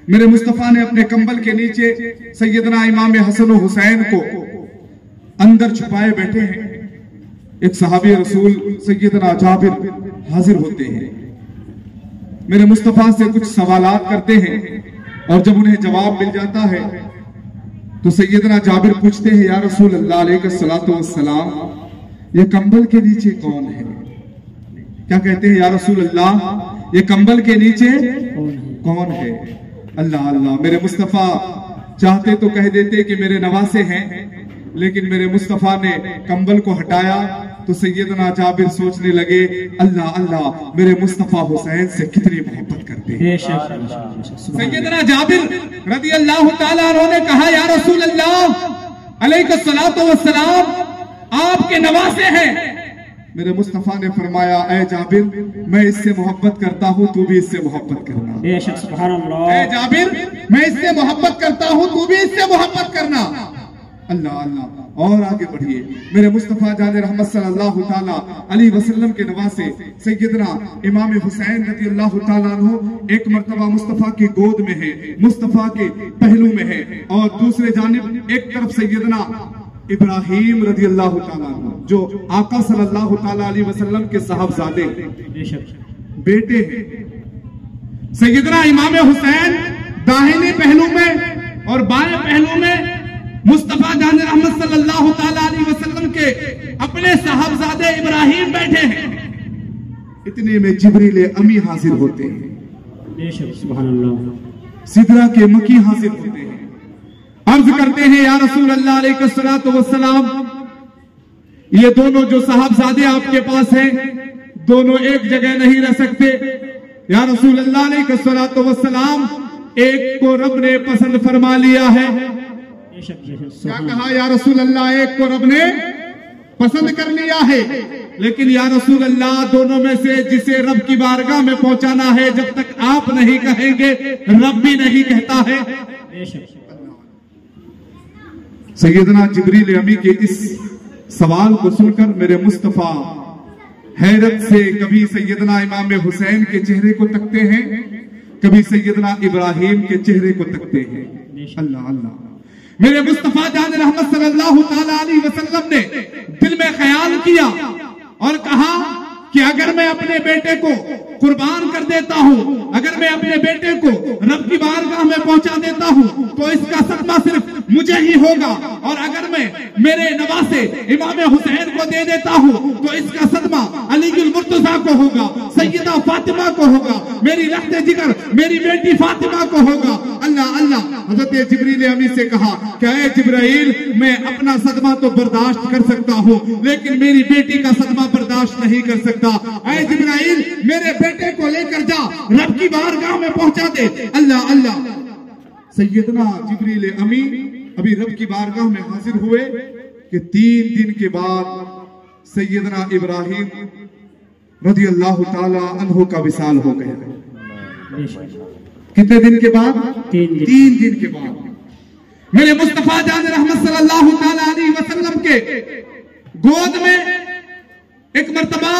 मेरे मुस्तफा ने अपने कंबल के नीचे सैयदना इमाम हसन और हुसैन को अंदर छुपाए बैठे हैं। एक सहाबी रसूल सैयदना जाबिर हाजिर होते हैं, मेरे मुस्तफा से कुछ सवालात करते हैं और जब उन्हें जवाब मिल जाता है तो सैयदना जाबिर पूछते हैं या रसूल अल्लाह अलैहिस्सलातु वस्सलाम, ये कंबल के नीचे कौन है? क्या कहते हैं या रसूल अल्लाह, ये कंबल के नीचे कौन है? अल्लाह अल्लाह। मेरे मुस्तफा चाहते तो कह देते कि मेरे नवासे हैं, लेकिन मेरे मुस्तफा ने कंबल को हटाया तो सैयदना जाबिर सोचने लगे अल्लाह अल्लाह, मेरे मुस्तफा हुसैन से कितनी मोहब्बत करते हैं। सैयदना जाबिर रज़ी अल्लाह तआला अन्हु ने कहा या रसूल अल्लाह अलैहिस्सलातु वस्सलाम, आपके नवासे हैं। मेरे मुस्तफा ने फरमाया ऐ जाबिर, मैं इससे मोहब्बत करता हूँ, तू भी इससे मोहब्बत करना। बेशक, सुभान अल्लाह। ऐ जाबिर, मैं इससे मोहब्बत करता हूँ, तू भी इससे मोहब्बत करना। अल्लाह अल्लाह। और आगे बढ़िए, मेरे मुस्तफा जान रहमत सल्लल्लाहु तआला अलैहि वसल्लम के नवासे सैयदना इमाम हुसैन रज़ी अल्लाह तआला अन्हु एक मर्तबा मुस्तफा की गोद में है, मुस्तफा के पहलू में है, और दूसरे जानिब एक तरफ सैयदना इब्राहिम रज़ी अल्लाह तआला अन्हु जो आका सल्लल्लाहु तआला अलैहि वसल्लम के साहबजादे बेटे हैं। सैयदना इमाम हुसैन दाहिने पहलू में और बाएं पहलू में मुस्तफा जान रहमत सल्लल्लाहु तआला अलैहि वसल्लम के अपने साहबजादे इब्राहिम बैठे हैं। इतने में जिब्रील अमी हाजिर होते हैं, बेशक, सुभान अल्लाह। सिदरा के मकी हाजिर होते हैं, अर्ज करते हैं या रसूल अल्लाह अलैहिस्सलातु वस्सलाम, ये दोनों जो साहबजादे आपके पास हैं, दोनों एक जगह नहीं रह सकते। या रसूल अल्लाह अलैहिस्सलातु वस्सलाम, एक को रब ने पसंद फरमा लिया है। क्या कहा या रसूल अल्लाह, एक को रब ने पसंद कर लिया है, लेकिन या रसूल अल्लाह दोनों में से जिसे रब की बारगाह में पहुंचाना है, जब तक आप नहीं कहेंगे रब भी नहीं कहता है। सैयदना जिब्रील अमी के इस सवाल को सुनकर मेरे मुस्तफा हैरत से कभी सैयदना इमाम हुसैन के चेहरे को तकते हैं, कभी सैयदना इब्राहिम के चेहरे को तकते हैं। अल्लाह अल्लाह। मेरे मुस्तफा जान रहमत सल्लल्लाहु तआला अलैहि वसल्लम ने दिल में ख्याल किया और कहा कि अगर मैं अपने बेटे को कुर्बान कर देता हूँ, अगर मैं अपने बेटे को रब की बारगाह में पहुंचा देता हूँ, तो इसका सदमा सिर्फ मुझे ही होगा, और अगर मैं मेरे नवासे इमाम हुसैन को दे देता हूँ तो इसका सदमा अलीगुल मुर्तजा को होगा, सैयदा फातिमा को होगा, मेरी लख्ते जिगर मेरी बेटी फातिमा को होगा। अल्लाह अल्लाह हजरत जिब्रील अमीन से कहा, क्या है जिब्राइल, मैं अपना सदमा तो बर्दाश्त कर सकता हूँ लेकिन मेरी बेटी का सदमा बर्दाश्त नहीं कर सकता। ऐ जिब्राइल, मेरे बेटे को लेकर जा, रब की बारगाह में पहुंचा दे। अल्लाह अल्लाह सैयदना जिब्रील अमीन अभी रब की बारगाह में हाजिर हुए कि 3 दिन के बाद सैयदना इब्राहिम रज़ी अल्लाह ताला अन्हु का विसाल हो गया। कितने दिन के बाद? 3 दिन के बाद मेरे मुस्तफा जान रहमत सल्लल्लाहु ताला अलैहि वसल्लम के गोद में एक मर्तबा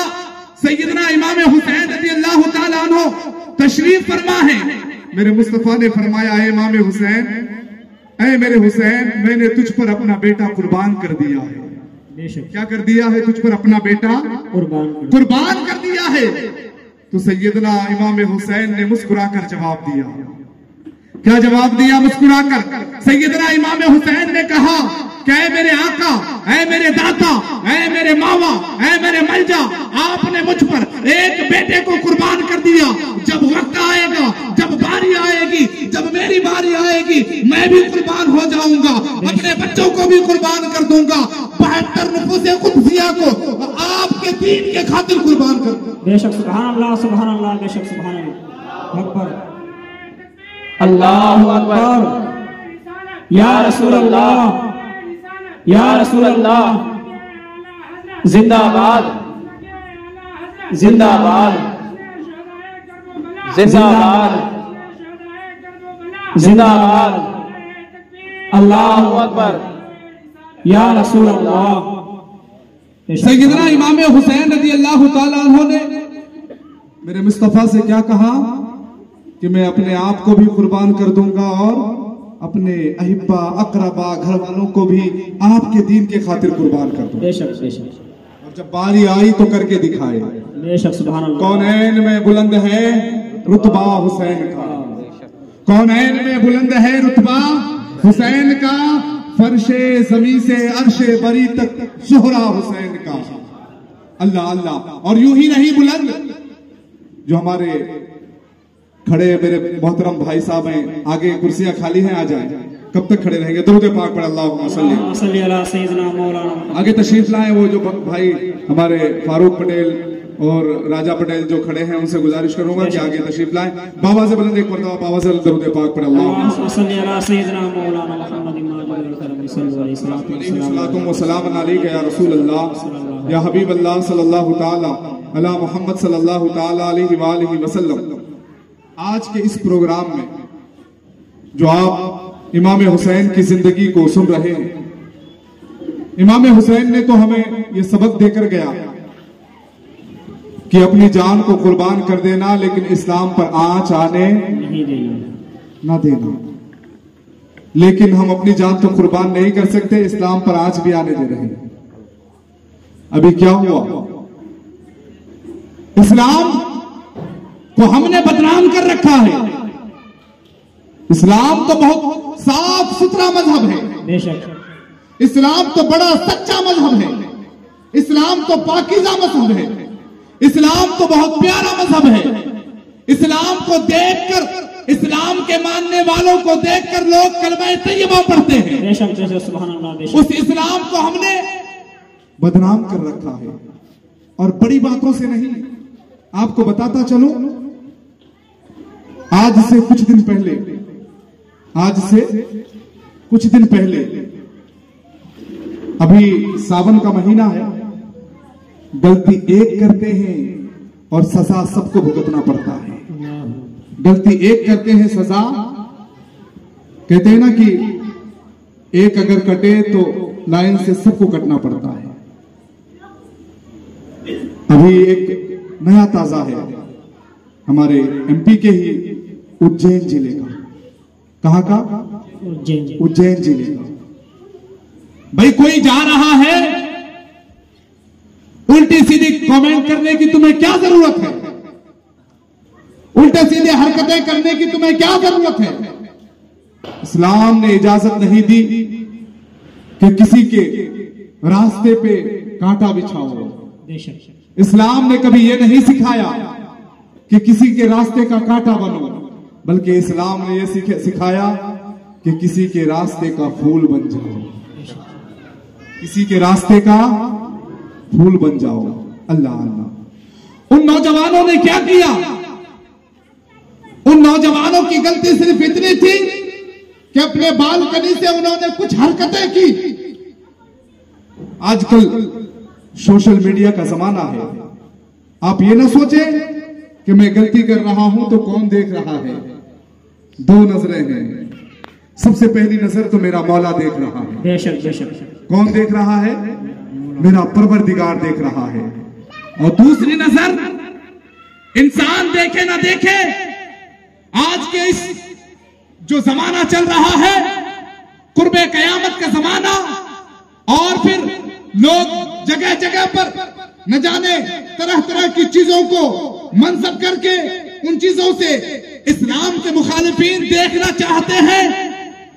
सैयदना इमाम हुसैन रज़ी अल्लाह ताला अन्हु तशरीफ फरमा है। मेरे मुस्तफा ने फरमाया, ऐ इमाम हुसैन, ऐ मेरे हुसैन, मैंने तुझ पर अपना बेटा कुर्बान कर दिया है। क्या कर दिया है? तुझ पर अपना बेटा कुर्बान कर दिया है। तो सैयदना इमाम हुसैन ने मुस्कुराकर जवाब दिया। क्या जवाब दिया? मुस्कुराकर। सैयदना इमाम हुसैन ने कहा, क्या मेरे आका, ऐ मेरे दाता, ऐ मेरे मावा, ऐ मेरे मलजा, आपने मुझ पर एक बेटे को कुर्बान कर दिया। जब वक्त आएगा, जब बारी आएगी, जब मेरी बारी आएगी, मैं भी कुर्बान हो जाऊंगा, अपने बच्चों को भी कुर्बान कर दूंगा। 72 नफूसे कुदसिया को आपके दीन के खातिर कुर्बान कर दूंगा। बेशक सुभान अल्लाह, बेशक सुभान अल्लाह, अकबर, अल्लाहु अकबर, या रसूल अल्लाह, या रसूल अल्लाह, जिंदाबाद, जिंदाबाद, जिंदाबाद, जिंदाबाद, अल्लाहु अकबर, या रसूल अल्लाह। सैयदना इमाम हुसैन रज़ी अल्लाह ताला अन्हु ने मेरे मुस्तफा से क्या कहा कि मैं अपने आप को भी कुर्बान कर दूंगा और अपने अहिब्बा अकरबा घर वालों को भी आपके दीन के खातिर कुर्बान कर दूंगा। बेशक बेशक। और जब बारी आई तो करके दिखाए। बेशक सुभान अल्लाह। कौनैन में बुलंद है रुतबा हुसैन का, कौनैन में बुलंद है रुतबा हुसैन का, फर्शे जमी से अर्शे बरी तक शोहरा हुसैन का। अल्लाह अल्लाह। और यूं ही नहीं बुलंद, जो हमारे खड़े मेरे मोहतरम भाई साहब हैं, आगे कुर्सियां खाली हैं, आ जाएं। कब तक खड़े रहेंगे? दुरूद पाक पढ़, अल्लाहुम्मा सल्ली अला सय्यिदना मौलाना। आगे तशरीफ लाएं। वो जो भाई हमारे फारूक पटेल और राजा पटेल जो खड़े हैं, उनसे गुजारिश करूंगा कि आगे तशरीफ लाएं। बाबा से बुलंद एक मरतबा बाबा से दुरूद पाक पढ़, अल्लाहुम्मा सल्ली अला सय्यिदना मौलाना मुहम्मद व सलाम अलैका या रसूल अल्लाह या हबीब अल्लाह सल्लल्लाहु ताला अला मुहम्मद सल्लल्लाहु ताला अलैहि व आलिहि वसल्लम। आज के इस प्रोग्राम में जो आप इमाम हुसैन की जिंदगी को सुन रहे हैं, इमाम हुसैन ने तो हमें ये सबक देकर गया कि अपनी जान को कुर्बान कर देना, लेकिन इस्लाम पर आंच आने ना देना। लेकिन हम अपनी जान तो कुर्बान नहीं कर सकते, इस्लाम पर आंच भी आने दे रहे हैं। अभी क्या हुआ? इस्लाम को हमने बदनाम कर रखा है। इस्लाम तो बहुत साफ सुथरा मजहब है। बेशक। इस्लाम तो बड़ा सच्चा मजहब है। इस्लाम तो पाकीज़ा मजहब है। इस्लाम तो बहुत प्यारा मजहब है। इस्लाम को देखकर, इस्लाम के मानने वालों को देखकर लोग कलमा तैयबा पढ़ते हैं। बेशक बेशक सुभान अल्लाह। बेशक। उस इस्लाम को हमने बदनाम कर रखा है, और बड़ी बातों से नहीं। आपको बताता चलूं, आज से कुछ दिन पहले अभी सावन का महीना है, गलती एक करते हैं और सजा सबको भुगतना पड़ता है। गलती एक करते हैं, सजा कहते हैं ना कि एक अगर कटे तो लाइन से सबको कटना पड़ता है। अभी एक नया ताजा है हमारे एमपी के ही उज्जैन जिले का। कहां का? उज्जैन जिले का। भाई कोई जा रहा है, उल्टी सीधी कमेंट करने की तुम्हें क्या जरूरत है? उल्टे सीधे हरकतें करने की तुम्हें क्या जरूरत है? इस्लाम ने इजाजत नहीं दी कि किसी के रास्ते पे कांटा बिछाओ। इस्लाम ने कभी यह नहीं सिखाया कि किसी के रास्ते का कांटा बनो, बल्कि इस्लाम ने यह सिखाया कि किसी के रास्ते का फूल बन जाओ, किसी के रास्ते का फूल बन जाओ। अल्लाह अल्लाह। उन नौजवानों ने क्या किया? उन नौजवानों की गलती सिर्फ इतनी थी कि अपने बालकनी से उन्होंने कुछ हरकतें की। आजकल सोशल मीडिया का जमाना है। आप ये ना सोचें कि मैं गलती कर रहा हूं तो कौन देख रहा है। दो नजरें हैं। सबसे पहली नजर तो मेरा मौला देख रहा है। बेशक बेशक। कौन देख रहा है? मेरा परवरदिगार देख रहा है। और दूसरी नजर, इंसान देखे ना देखे, आज के इस जो जमाना चल रहा है, कुर्बे कयामत का जमाना, और फिर लोग जगह जगह पर न जाने तरह तरह की चीजों को मनसब करके उन चीजों से इस्लाम के मुखालिफिन देखना चाहते हैं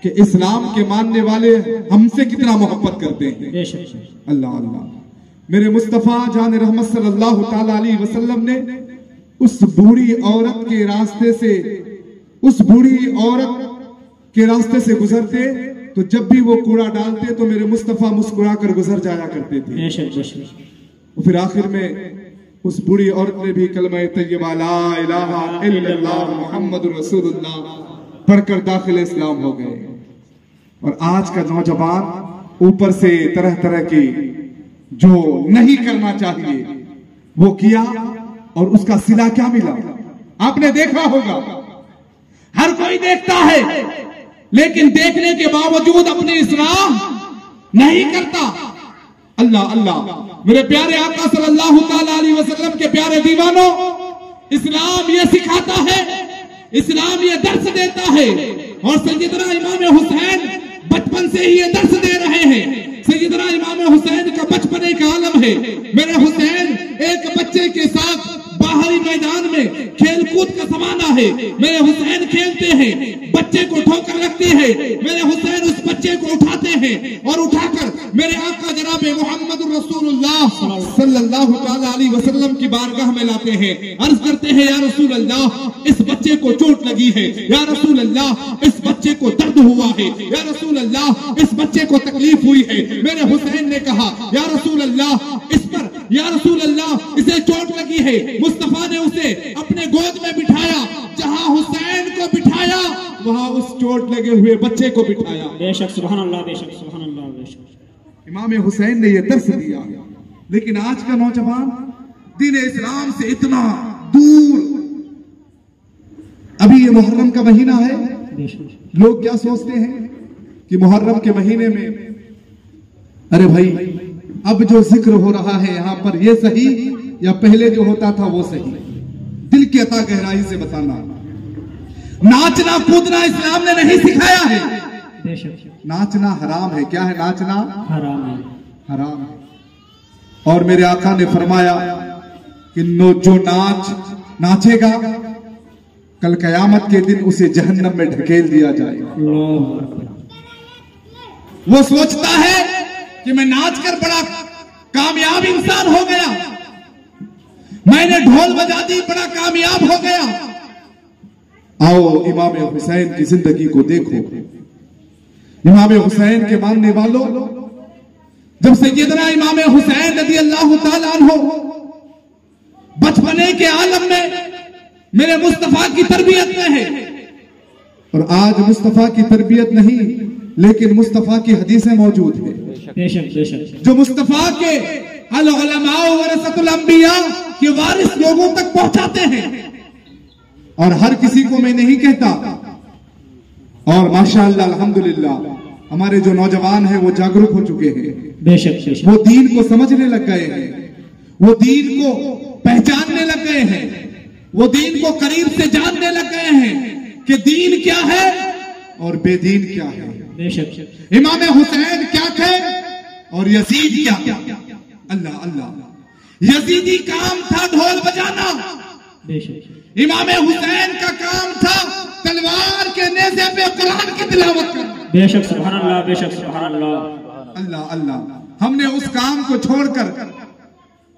कि इस्लाम के मानने वाले हमसे कितना मोहब्बत करते हैं। अल्लाह अल्लाह। मेरे मुस्तफा जान रहमत सल्लल्लाहु ताला अलैहि वसल्लम ने उस बूढ़ी औरत के रास्ते से, उस बूढ़ी औरत के रास्ते से गुजरते तो जब भी वो कूड़ा डालते तो मेरे मुस्तफा मुस्कुरा कर गुजर जाया करते थे। और फिर आखिर में उस बूढ़ी औरत ने भी कलमा तय्यबा ला इलाहा इल्लल्लाह मुहम्मदुर रसूलुल्लाह पढ़कर दाखिल इस्लाम हो गए। और आज का नौजवान ऊपर से तरह तरह की जो नहीं करना चाहिए वो किया, और उसका सिला क्या मिला आपने देखा होगा। हर कोई देखता है, लेकिन देखने के बावजूद अपनी इस्लाह नहीं करता। अल्लाह अल्लाह। मेरे प्यारे आका सल्लल्लाहु ताला अलैहि वसल्लम के प्यारे दीवानों, इस्लाम ये सिखाता है, इस्लाम ये दर्श देता है। और सैयदना इमाम हुसैन बचपन से ही ये दर्श दे रहे हैं। सैयदना इमाम हुसैन का बचपन एक आलम है। मेरे हुसैन एक बच्चे के साथ बाहरी मैदान में खेल कूद का जमाना है। मेरे हुसैन खेलते हैं, बच्चे को ठोकर लगते हैं, मेरे हुसैन उस बच्चे को उठाते हैं और उठाकर मेरे आका जनाब मोहम्मद रसूलुल्लाह सल्लल्लाहु अलैहि वसल्लम की बारगाह में लाते हैं। अर्ज करते हैं, या रसूल अल्लाह, इस बच्चे को चोट लगी है। या रसूल अल्लाह, इस बच्चे को दर्द हुआ है। या रसूल अल्लाह, इस बच्चे को तकलीफ हुई है। मेरे हुसैन ने कहा, या रसूल अल्लाह, इस पर, या रसूल अल्लाह, इसे चोट लगी है। मुस्तफा ने उसे अपने गोद में बिठाया। जहां हुसैन को बिठाया वहां उस चोट लगे हुए बच्चे को बिठाया। बेशक सुभान अल्लाह, बेशक सुभान अल्लाह, बेशक। इमाम हुसैन ने यह दर्श दिया। लेकिन आज का नौजवान दीन इस्लाम से इतना दूर। अभी ये मुहर्रम का महीना है, लोग क्या सोचते हैं कि मुहर्रम के महीने में, अरे भाई अब जो जिक्र हो रहा है यहां पर, ये सही या पहले जो होता था वो सही? दिल की अता गहराई से बताना। नाचना कूदना इस्लाम ने नहीं सिखाया है। नाचना हराम है। क्या है नाचना? हराम है, हराम है। और मेरे आका ने फरमाया कि जो नाचेगा कल कयामत के दिन उसे जहन्नम में ढकेल दिया जाएगा। वो सोचता है कि मैं नाचकर बड़ा कामयाब इंसान हो गया, मैंने ढोल बजा दी, बड़ा कामयाब हो गया। आओ इमाम हुसैन की जिंदगी को देखो। इमाम हुसैन के मानने वालों, जब सैयदना इमाम हुसैन रज़ी अल्लाह ताला अन्हु बचपने के आलम में मेरे मुस्तफा की तरबियत में है, और आज मुस्तफा की तरबियत नहीं लेकिन मुस्तफा की हदीसें मौजूद है। बेशक बेशक। जो मुस्तफा के अल उलमा वरसतुल अंबिया के वारिस लोगों तक पहुंचाते हैं। और हर किसी को मैं नहीं कहता। और माशाअल्लाह अल्हम्दुलिल्लाह हमारे जो नौजवान हैं वो जागरूक हो चुके हैं। बेशक बेशक। वो दीन को समझने लग गए हैं, वो दीन को पहचानने लग गए हैं, वो दीन को करीब से जानने लग गए हैं कि दीन क्या है और बेदीन क्या है। बेशक। इमाम हुसैन क्या थे और यजीद क्या? अल्लाह अल्लाह। यजीदी काम था ढोल बजाना, इमाम हुसैन का काम था तलवार के नेज़े पे कुरान की तिलावत करना। बेशक सुभान अल्लाह, बेशक सुभान अल्लाह। अल्लाह अल्लाह। हमने उस काम को छोड़कर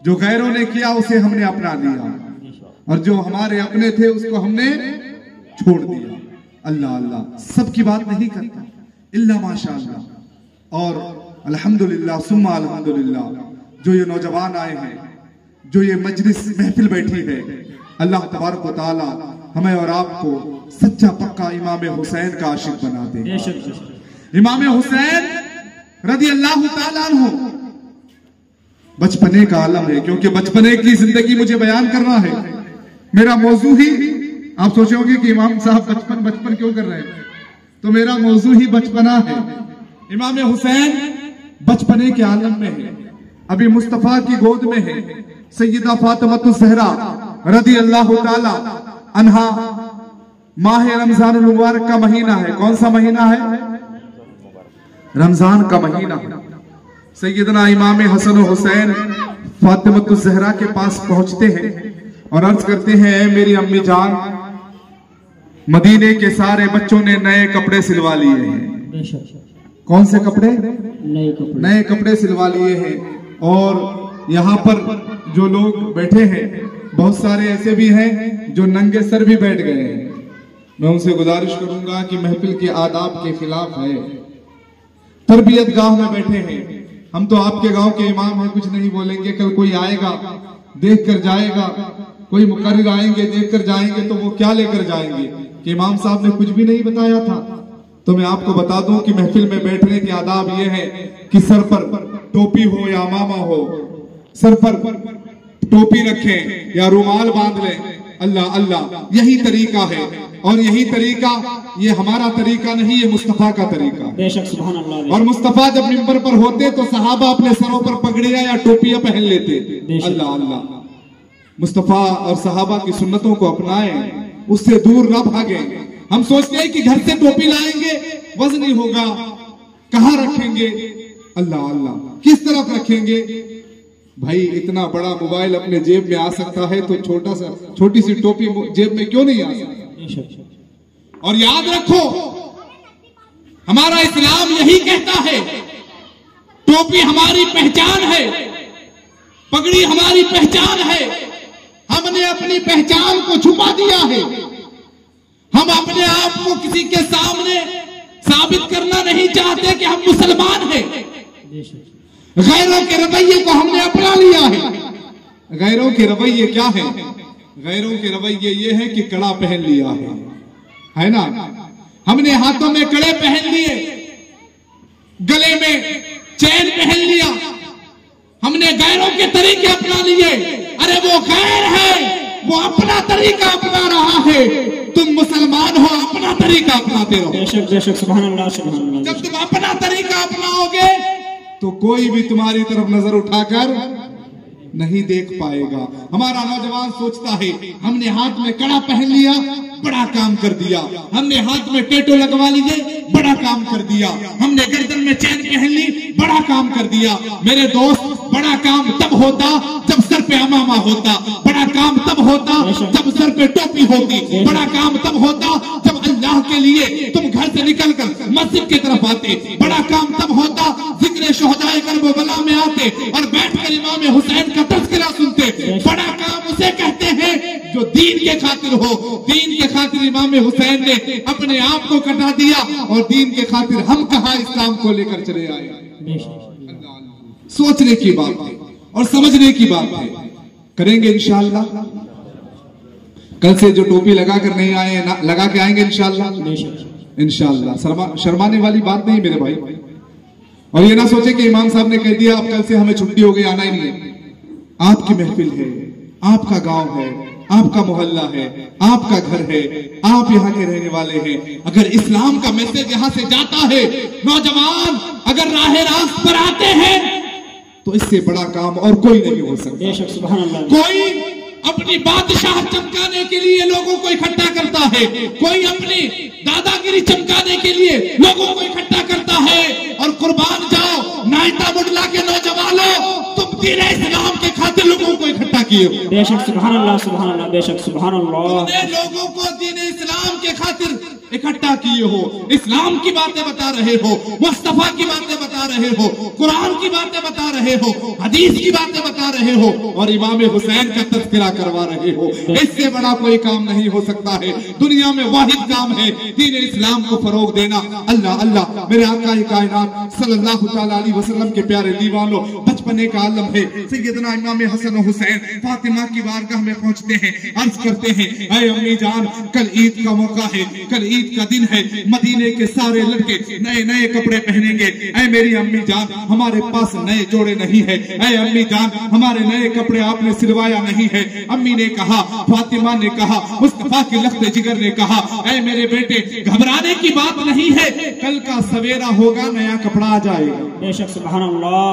जो गैरों ने किया उसे हमने अपना लिया, और जो हमारे अपने थे उसको हमने छोड़ दिया। अल्लाह अल्लाह। सबकी बात नहीं करता इल्ला माशाअल्लाह। और अल्हम्दुलिल्लाह सुम्मा अल्हम्दुलिल्लाह, जो ये नौजवान आए हैं, जो ये मजलिस महफिल बैठी है, अल्लाह तबारक व तआला हमें और आपको सच्चा पक्का इमाम हुसैन का आशिक बना दे। इमाम हुसैन रज़ी अल्लाह तआला अन्हु बचपने का आलम है, क्योंकि बचपने की जिंदगी मुझे बयान करना है। मेरा मौजू ही, आप सोचोगे कि इमाम साहब बचपन बचपन क्यों कर रहे हैं, तो मेरा मौजू ही बचपना है। इमाम हुसैन बचपने के आलम में है, अभी मुस्तफा की गोद में है। सैयदा फातिमा ज़हरा रज़ी अल्लाह ताला अन्हा, माह रमजानुल मुबारक का महीना है। कौन सा महीना है? रमजान का महीना है। सैयदना इमाम हसन और हुसैन फातिमा ज़हरा के पास पहुंचते हैं और अर्ज करते हैं, ऐ मेरी अम्मी जान, मदीने के सारे बच्चों ने नए कपड़े सिलवा लिए हैं। कौन से कपड़े? नए कपड़े सिलवा लिए हैं। और यहाँ पर जो लोग बैठे हैं, बहुत सारे ऐसे भी हैं जो नंगे सर भी बैठ गए हैं। मैं उनसे गुजारिश करूंगा कि महफिल के आदाब के खिलाफ है। तरबियत गांव में बैठे हैं, हम तो आपके गांव के इमाम हैं, कुछ नहीं बोलेंगे। कल कोई आएगा देख कर जाएगा, कोई मुकर्रिर आएंगे देख कर जाएंगे, तो वो क्या लेकर जाएंगे कि इमाम साहब ने कुछ भी नहीं बताया था। तो मैं आपको बता दूं कि महफिल में बैठने के आदाब ये है कि सर पर टोपी हो या मामा हो, सर पर टोपी रखें या रुमाल बांध लें। अल्लाह अल्लाह, यही तरीका है। और यही तरीका, ये हमारा तरीका नहीं, ये मुस्तफा का तरीका। बेशक सुभान अल्लाह। और मुस्तफा जब मिंबर पर होते तो सहाबा अपने सरों पर पगड़ियां या टोपियां पहन लेते। अल्लाह अल्लाह। मुस्तफा और सहाबा की सुन्नतों को अपनाएं, उससे दूर न भागे। हम सोचते हैं कि घर से टोपी लाएंगे वजनी होगा, कहां रखेंगे? अल्लाह अल्लाह, किस तरफ रखेंगे? भाई इतना बड़ा मोबाइल अपने जेब में आ सकता है, तो छोटी सी टोपी जेब में क्यों नहीं आ सकती? और याद रखो, हमारा इस्लाम यही कहता है, टोपी हमारी पहचान है, पगड़ी हमारी पहचान है। हमने अपनी पहचान को छुपा दिया है। हम अपने आप को किसी के सामने साबित करना नहीं चाहते कि हम मुसलमान हैं। गैरों के रवैये को हमने अपना लिया है। गैरों के रवैये क्या है? गैरों के रवैये ये है कि कड़ा पहन लिया है ना? हमने हाथों में कड़े पहन लिए, गले में चैन पहन लिया, हमने गैरों के तरीके अपना लिए। अरे वो गैर है, वो अपना तरीका अपना रहा है, तुम मुसलमान हो, अपना तरीका अपनाते रहो। बेशक बेशक सुभान अल्लाह सुभान अल्लाह। जब तुम अपना तरीका अपनाओगे तो कोई भी तुम्हारी तरफ नजर उठाकर नहीं देख पाएगा। हमारा नौजवान सोचता है, हमने हाथ में कड़ा पहन लिया, बड़ा काम कर दिया। हमने हाथ में टेटो लगवा लिए, बड़ा काम कर दिया। हमने गर्दन में चैन पहन ली, बड़ा काम कर दिया। मेरे दोस्त, बड़ा काम तब होता जब सर पे अमामा होता, बड़ा काम तब होता जब सर पे टोपी होती, बड़ा काम तब होता जब अल्लाह के लिए तुम घर से निकलकर मस्जिद की तरफ आते, बड़ा काम तब होता जिक्र शुहदाए करबला में आते और बैठकर इमाम हुसैन का तज़किरा सुनते। बड़ा काम उसे कहते हैं जो दीन के खातिर हो। दीन के खातिर इमाम हुसैन ने अपने आप को कटा दिया, और दीन के खातिर हम कहां इस्लाम को लेकर चले आए। सोचने की बात है और समझने की बात है। करेंगे इंशाअल्लाह। कल से जो टोपी लगा कर नहीं आए, लगा के आएंगे इंशाअल्लाह। इंशाअल्लाह शर्माने वाली बात नहीं मेरे भाई। और ये ना सोचे कि इमाम साहब ने कह दिया अब कल से हमें छुट्टी हो गई, आना ही नहीं है। आपकी महफिल है, आपका गांव है, आपका मोहल्ला है, आपका घर है, आप यहाँ के रहने वाले हैं। अगर इस्लाम का मैसेज यहाँ से जाता है, नौजवान अगर राह रास्त पर आते हैं, तो इससे बड़ा काम और कोई नहीं हो सकता। कोई अपनी बादशाह चमकाने के लिए लोगों को इकट्ठा करता है, कोई अपनी दादागिरी चमकाने के लिए लोगों को इकट्ठा करता है। और कुर्बान जाओ नाइटा बुडला के नौजवानों, तुम दीन इस्लाम के खातिर लोगों को इकट्ठा किए हो। बेशक सुभान अल्लाह, बेशक सुभान अल्लाह। तुमने लोगों को दीन इस्लाम के खातिर इकट्ठा किए हो, इस्लाम की बातें बता रहे हो, मुस्तफा की बातें बता रहे हो, कुरान की बातें बता रहे हो, हदीस की बातें बता रहे हो और इमाम हुसैन का तज़किरा करवा रहे हो। इससे बड़ा कोई काम नहीं हो सकता है। दुनिया में वाहिद काम है दीन इस्लाम को फरोग देना। अल्लाह अल्लाह मेरे आका कायनात सल्लल्लाहु तआला अलैहि वसल्लम के प्यारे दीवानों, बचपने का आलम है। सैयदना इमाम हसन और हुसैन फातिमा की बारगाह में पहुंचते हैं, अर्ज करते हैं, ऐ अम्मी जान, कल ईद का मौका है, कल ईद का दिन है, मदीने के सारे लड़के नए नए कपड़े पहनेंगे। ऐ मेरी अम्मी जान, हमारे पास नए जोड़े नहीं है। ऐ अम्मी जान, हमारे नए कपड़े आपने सिलवाया नहीं है। अम्मी ने कहा, फातिमा ने कहा, मुस्तफा के लख्त जिगर ने कहा, ऐ मेरे बेटे, घबराने की बात नहीं है, कल का सवेरा होगा, नया कपड़ा आ जाएगा। बेशक सुभान अल्लाह,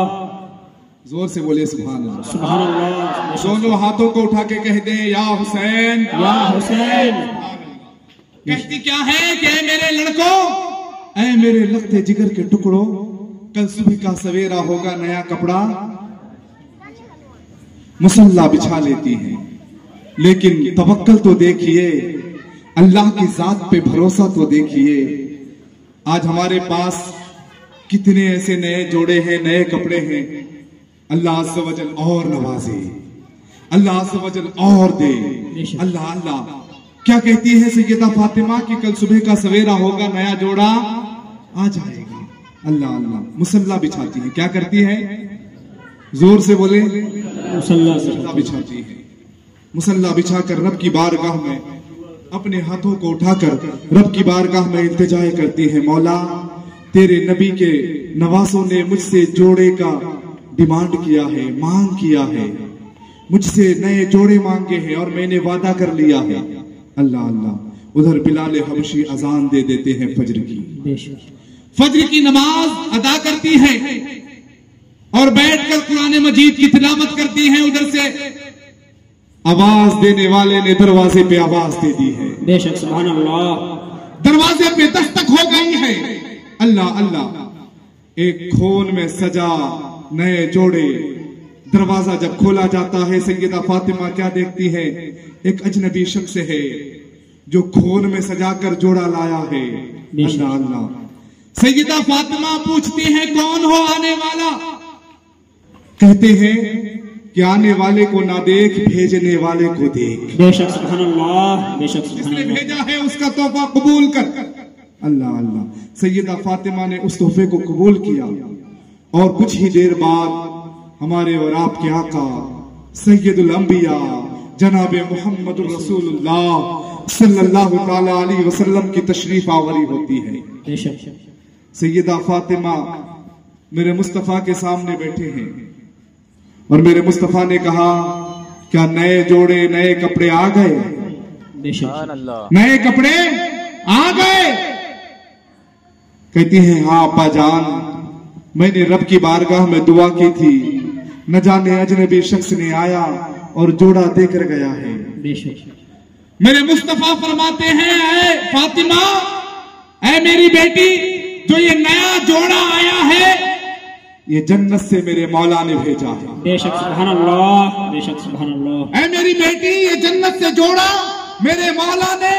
जोर से बोले सुभान अल्लाह, सुभान अल्लाह। दोनों हाथों को उठा के कह दे, या हुसैन, या हुसैन। कहती क्या है कि ऐ मेरे लड़कों, ऐ मेरे लख्ते जिगर के टुकड़ों, कल सुबह का सवेरा होगा, नया कपड़ा। मुसल्ला बिछा लेती हैं, लेकिन तवक्कल तो देखिए, अल्लाह की जात पे भरोसा तो देखिए। आज हमारे पास कितने ऐसे नए जोड़े हैं, नए कपड़े हैं। अल्लाह अज़्ज़ व जल और नवाजे, अल्लाह अज़्ज़ व जल और दे। अल्लाह अल्लाह क्या कहती है सैयदा फातिमा कि कल सुबह का सवेरा होगा, नया जोड़ा आ जाएगा। अल्लाह अल्लाह मुसल्ला बिछाती है। क्या करती है? जोर से बोले, मुसल्ला बिछाती है। मुसल्ला बिछाकर रब की बारगाह में अपने हाथों को उठाकर रब की बारगाह में इल्तिजा करती है, मौला तेरे नबी के नवासों ने मुझसे जोड़े का डिमांड किया है, मांग किया है, मुझसे नए जोड़े मांगे हैं और मैंने वादा कर लिया है। अल्लाह अल्लाह उधर बिलाल हबशी अजान दे देते हैं फज्र की, फज्र की नमाज अदा करती है और बैठकर कुरान मजीद की तिलावत करती है। उधर से आवाज देने वाले ने दरवाजे पे आवाज दे दी है। बेशक सुभान अल्लाह, दरवाजे पे दस्तक हो गई है। अल्लाह अल्लाह एक खोल में सजा नए जोड़े। दरवाजा जब खोला जाता है, सैयदा फातिमा क्या देखती है? एक अजनबी शख्स है जो खोल में सजाकर जोड़ा लाया है। अल्लाह अल्लाह सैयदा फातिमा पूछती है, कौन हो आने वाला? कहते हैं कि आने वाले को ना देख, भेजने वाले को देख। बेशक सुभान अल्लाह, बेशक सुभान जिसने अल्लाह। भेजा है उसका तोहफा कबूल कर। अल्लाह अल्लाह सैयदा फातिमा ने उस तोहफे को कबूल किया और कुछ ही देर बाद हमारे और आपके आका सैयदुल अंबिया जनाब मोहम्मद रसूलुल्लाह सल्लल्लाहु ताला अलैहि वसल्लम की तशरीफ आवरी होती है। बेशक सैयदा फातिमा मेरे मुस्तफा के सामने बैठे हैं और मेरे मुस्तफा ने कहा, क्या नए जोड़े नए कपड़े आ गए? बेशक नए कपड़े आ गए? कहती हैं, हाँ अब्बा जान, मैंने रब की बारगाह में दुआ की थी, न जाने अजनबी शख्स ने आया और जोड़ा देकर गया है। बेशक मेरे मुस्तफा फरमाते हैं, ऐ फातिमा, ऐ मेरी बेटी, जो ये नया जोड़ा आया है ये जन्नत से मेरे मौला ने भेजा है। बेशक सुभान अल्लाह, बेशक सुभान अल्लाह। ऐ मेरी बेटी, ये जन्नत से जोड़ा मेरे मौला ने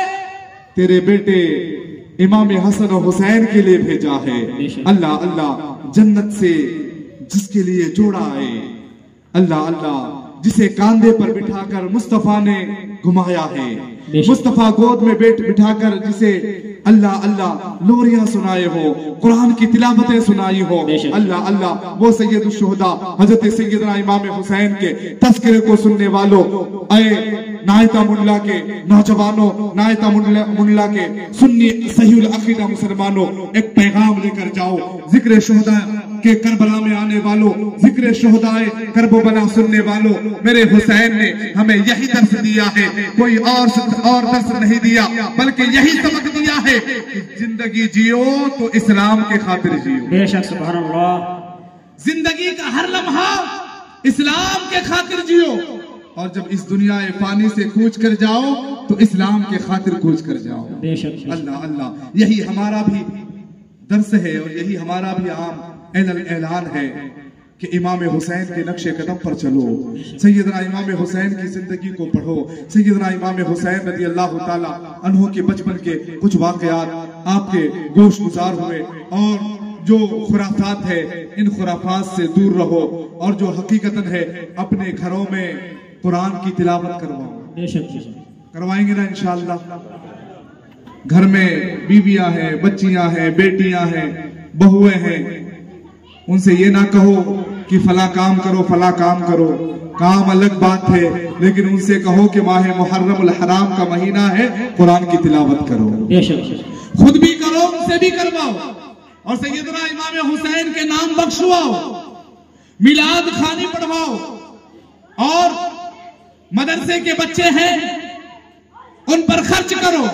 तेरे बेटे इमाम हसन और हुसैन के लिए भेजा है। अल्लाह अल्लाह जन्नत से जिसके लिए जोड़ा आए, अल्लाह अल्लाह जिसे कांधे पर बिठाकर मुस्तफा ने घुमाया है, मुस्तफा गोद में बिठाकर जिसे अल्लाह अल्लाह लोरियां सुनाए हो, कुरान की तिलावतें सुनाई हो। अल्लाह अल्लाह वो सैयद शुहदा हजरत सैयदना इमाम हुसैन के तस्करे को सुनने वालों, ऐ नायता मुंडला के नौजवानों, नायता मुंडला के सुन्नी सहीउल अकीदा मुसलमानों, एक पैगाम लेकर जाओ। जिक्र शुहदा के करबला में आने वालों, जिक्र शुहदाए करबला सुनने वालों, मेरे हुसैन ने हमें यही दर्स दिया है, कोई और दर्स नहीं दिया, बल्कि यही सबक दिया है कि जिंदगी जियो तो इस्लाम के खातिर जियो। बेशक सुभान अल्लाह। जिंदगी का हर लम्हा इस्लाम के खातिर जियो और जब इस दुनिया फानी से कूच कर जाओ तो इस्लाम के खातिर कूच कर जाओ। बेशक अल्लाह अल्लाह यही हमारा भी दर्स है और यही हमारा भी आम ऐलान है कि इमाम हुसैन के नक्शे कदम पर चलो, सैयदना इमाम हुसैन की जिंदगी को पढ़ो। सैयदना इमाम हुसैन रज़ी अल्लाह ताला अन्हो के बचपन के कुछ वाकयात आपके गोश गुजार हुए। और जो खुराफात है, इन खुराफात से दूर रहो, और जो हकीकतन है अपने घरों में कुरान की तिलावत करवाओ। करवाएंगे ना इंशाअल्लाह। घर में बीवियां हैं, बच्चियां हैं, बेटियां हैं, बहुएं हैं, उनसे ये ना कहो कि फला काम करो, फला काम करो, काम अलग बात है, लेकिन उनसे कहो कि माह मुहर्रम हराम का महीना है, कुरान की तिलावत करो। खुद भी करो, उनसे भी करवाओ, और सैयदना इमाम हुसैन के नाम बख्शवाओ, मिलाद खानी पढ़वाओ, और मदरसे के बच्चे हैं उन पर खर्च करो,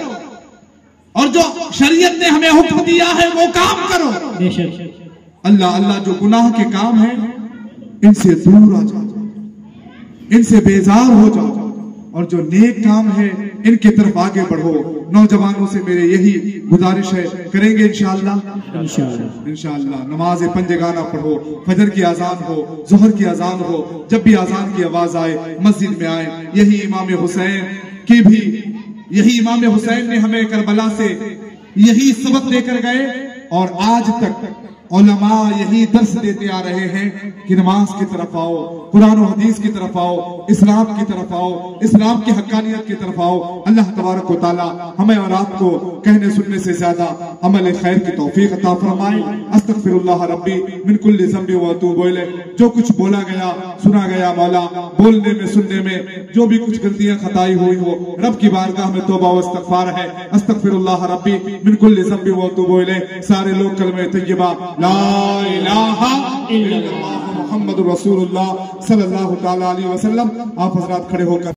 और जो शरीयत ने हमें हुक्म दिया है वो काम करो। अल्लाह अल्लाह जो गुनाह के काम है इनसे दूर आ जाओ, इनसे बेजार हो जाओ, और जो नेक काम है इनकी तरफ आगे बढ़ो। नौजवानों से मेरे यही गुजारिश है, करेंगे इंशाअल्लाह इंशाअल्लाह। नमाज पंजगाना पढ़ो, फजर की अजान हो, जोहर की अजान हो, जब भी अजान की आवाज आए मस्जिद में आए। यही इमाम हुसैन ने हमें करबला से यही सबक देकर गए, और आज तक उलमा यही दर्स देते आ रहे हैं कि नमाज की तरफ आओ, कुरान और हदीस की तरफ आओ, इस्लाम की तरफ आओ, इस्लाम की हक्कानियत की तरफ आओ। अल्लाह तबारक व तआला हमें और आपको कहने सुनने से ज्यादा अमल खैर की तौफीक अता फरमाए। अस्तगफिरुल्लाह रब्बी मिन कुल्ली ज़ंबि व अतूबु इलैह। जो कुछ बोला गया, सुना गया, मौला बोलने में, सुनने में जो भी कुछ गलतियां खताई हुई हो, रब की बारगाह में तौबा व इस्तगफार है। अस्तगफिरुल्लाह रब्बी मिन कुल्ली ज़ंबि व अतूबु इलैह। सारे लोग कलमे तय्यबा ला इलाहा इल्लल्लाह मुहम्मदुर रसूलुल्लाह सल्लल्लाहु तआला अलैहि वसल्लम। आप हजरात खड़े होकर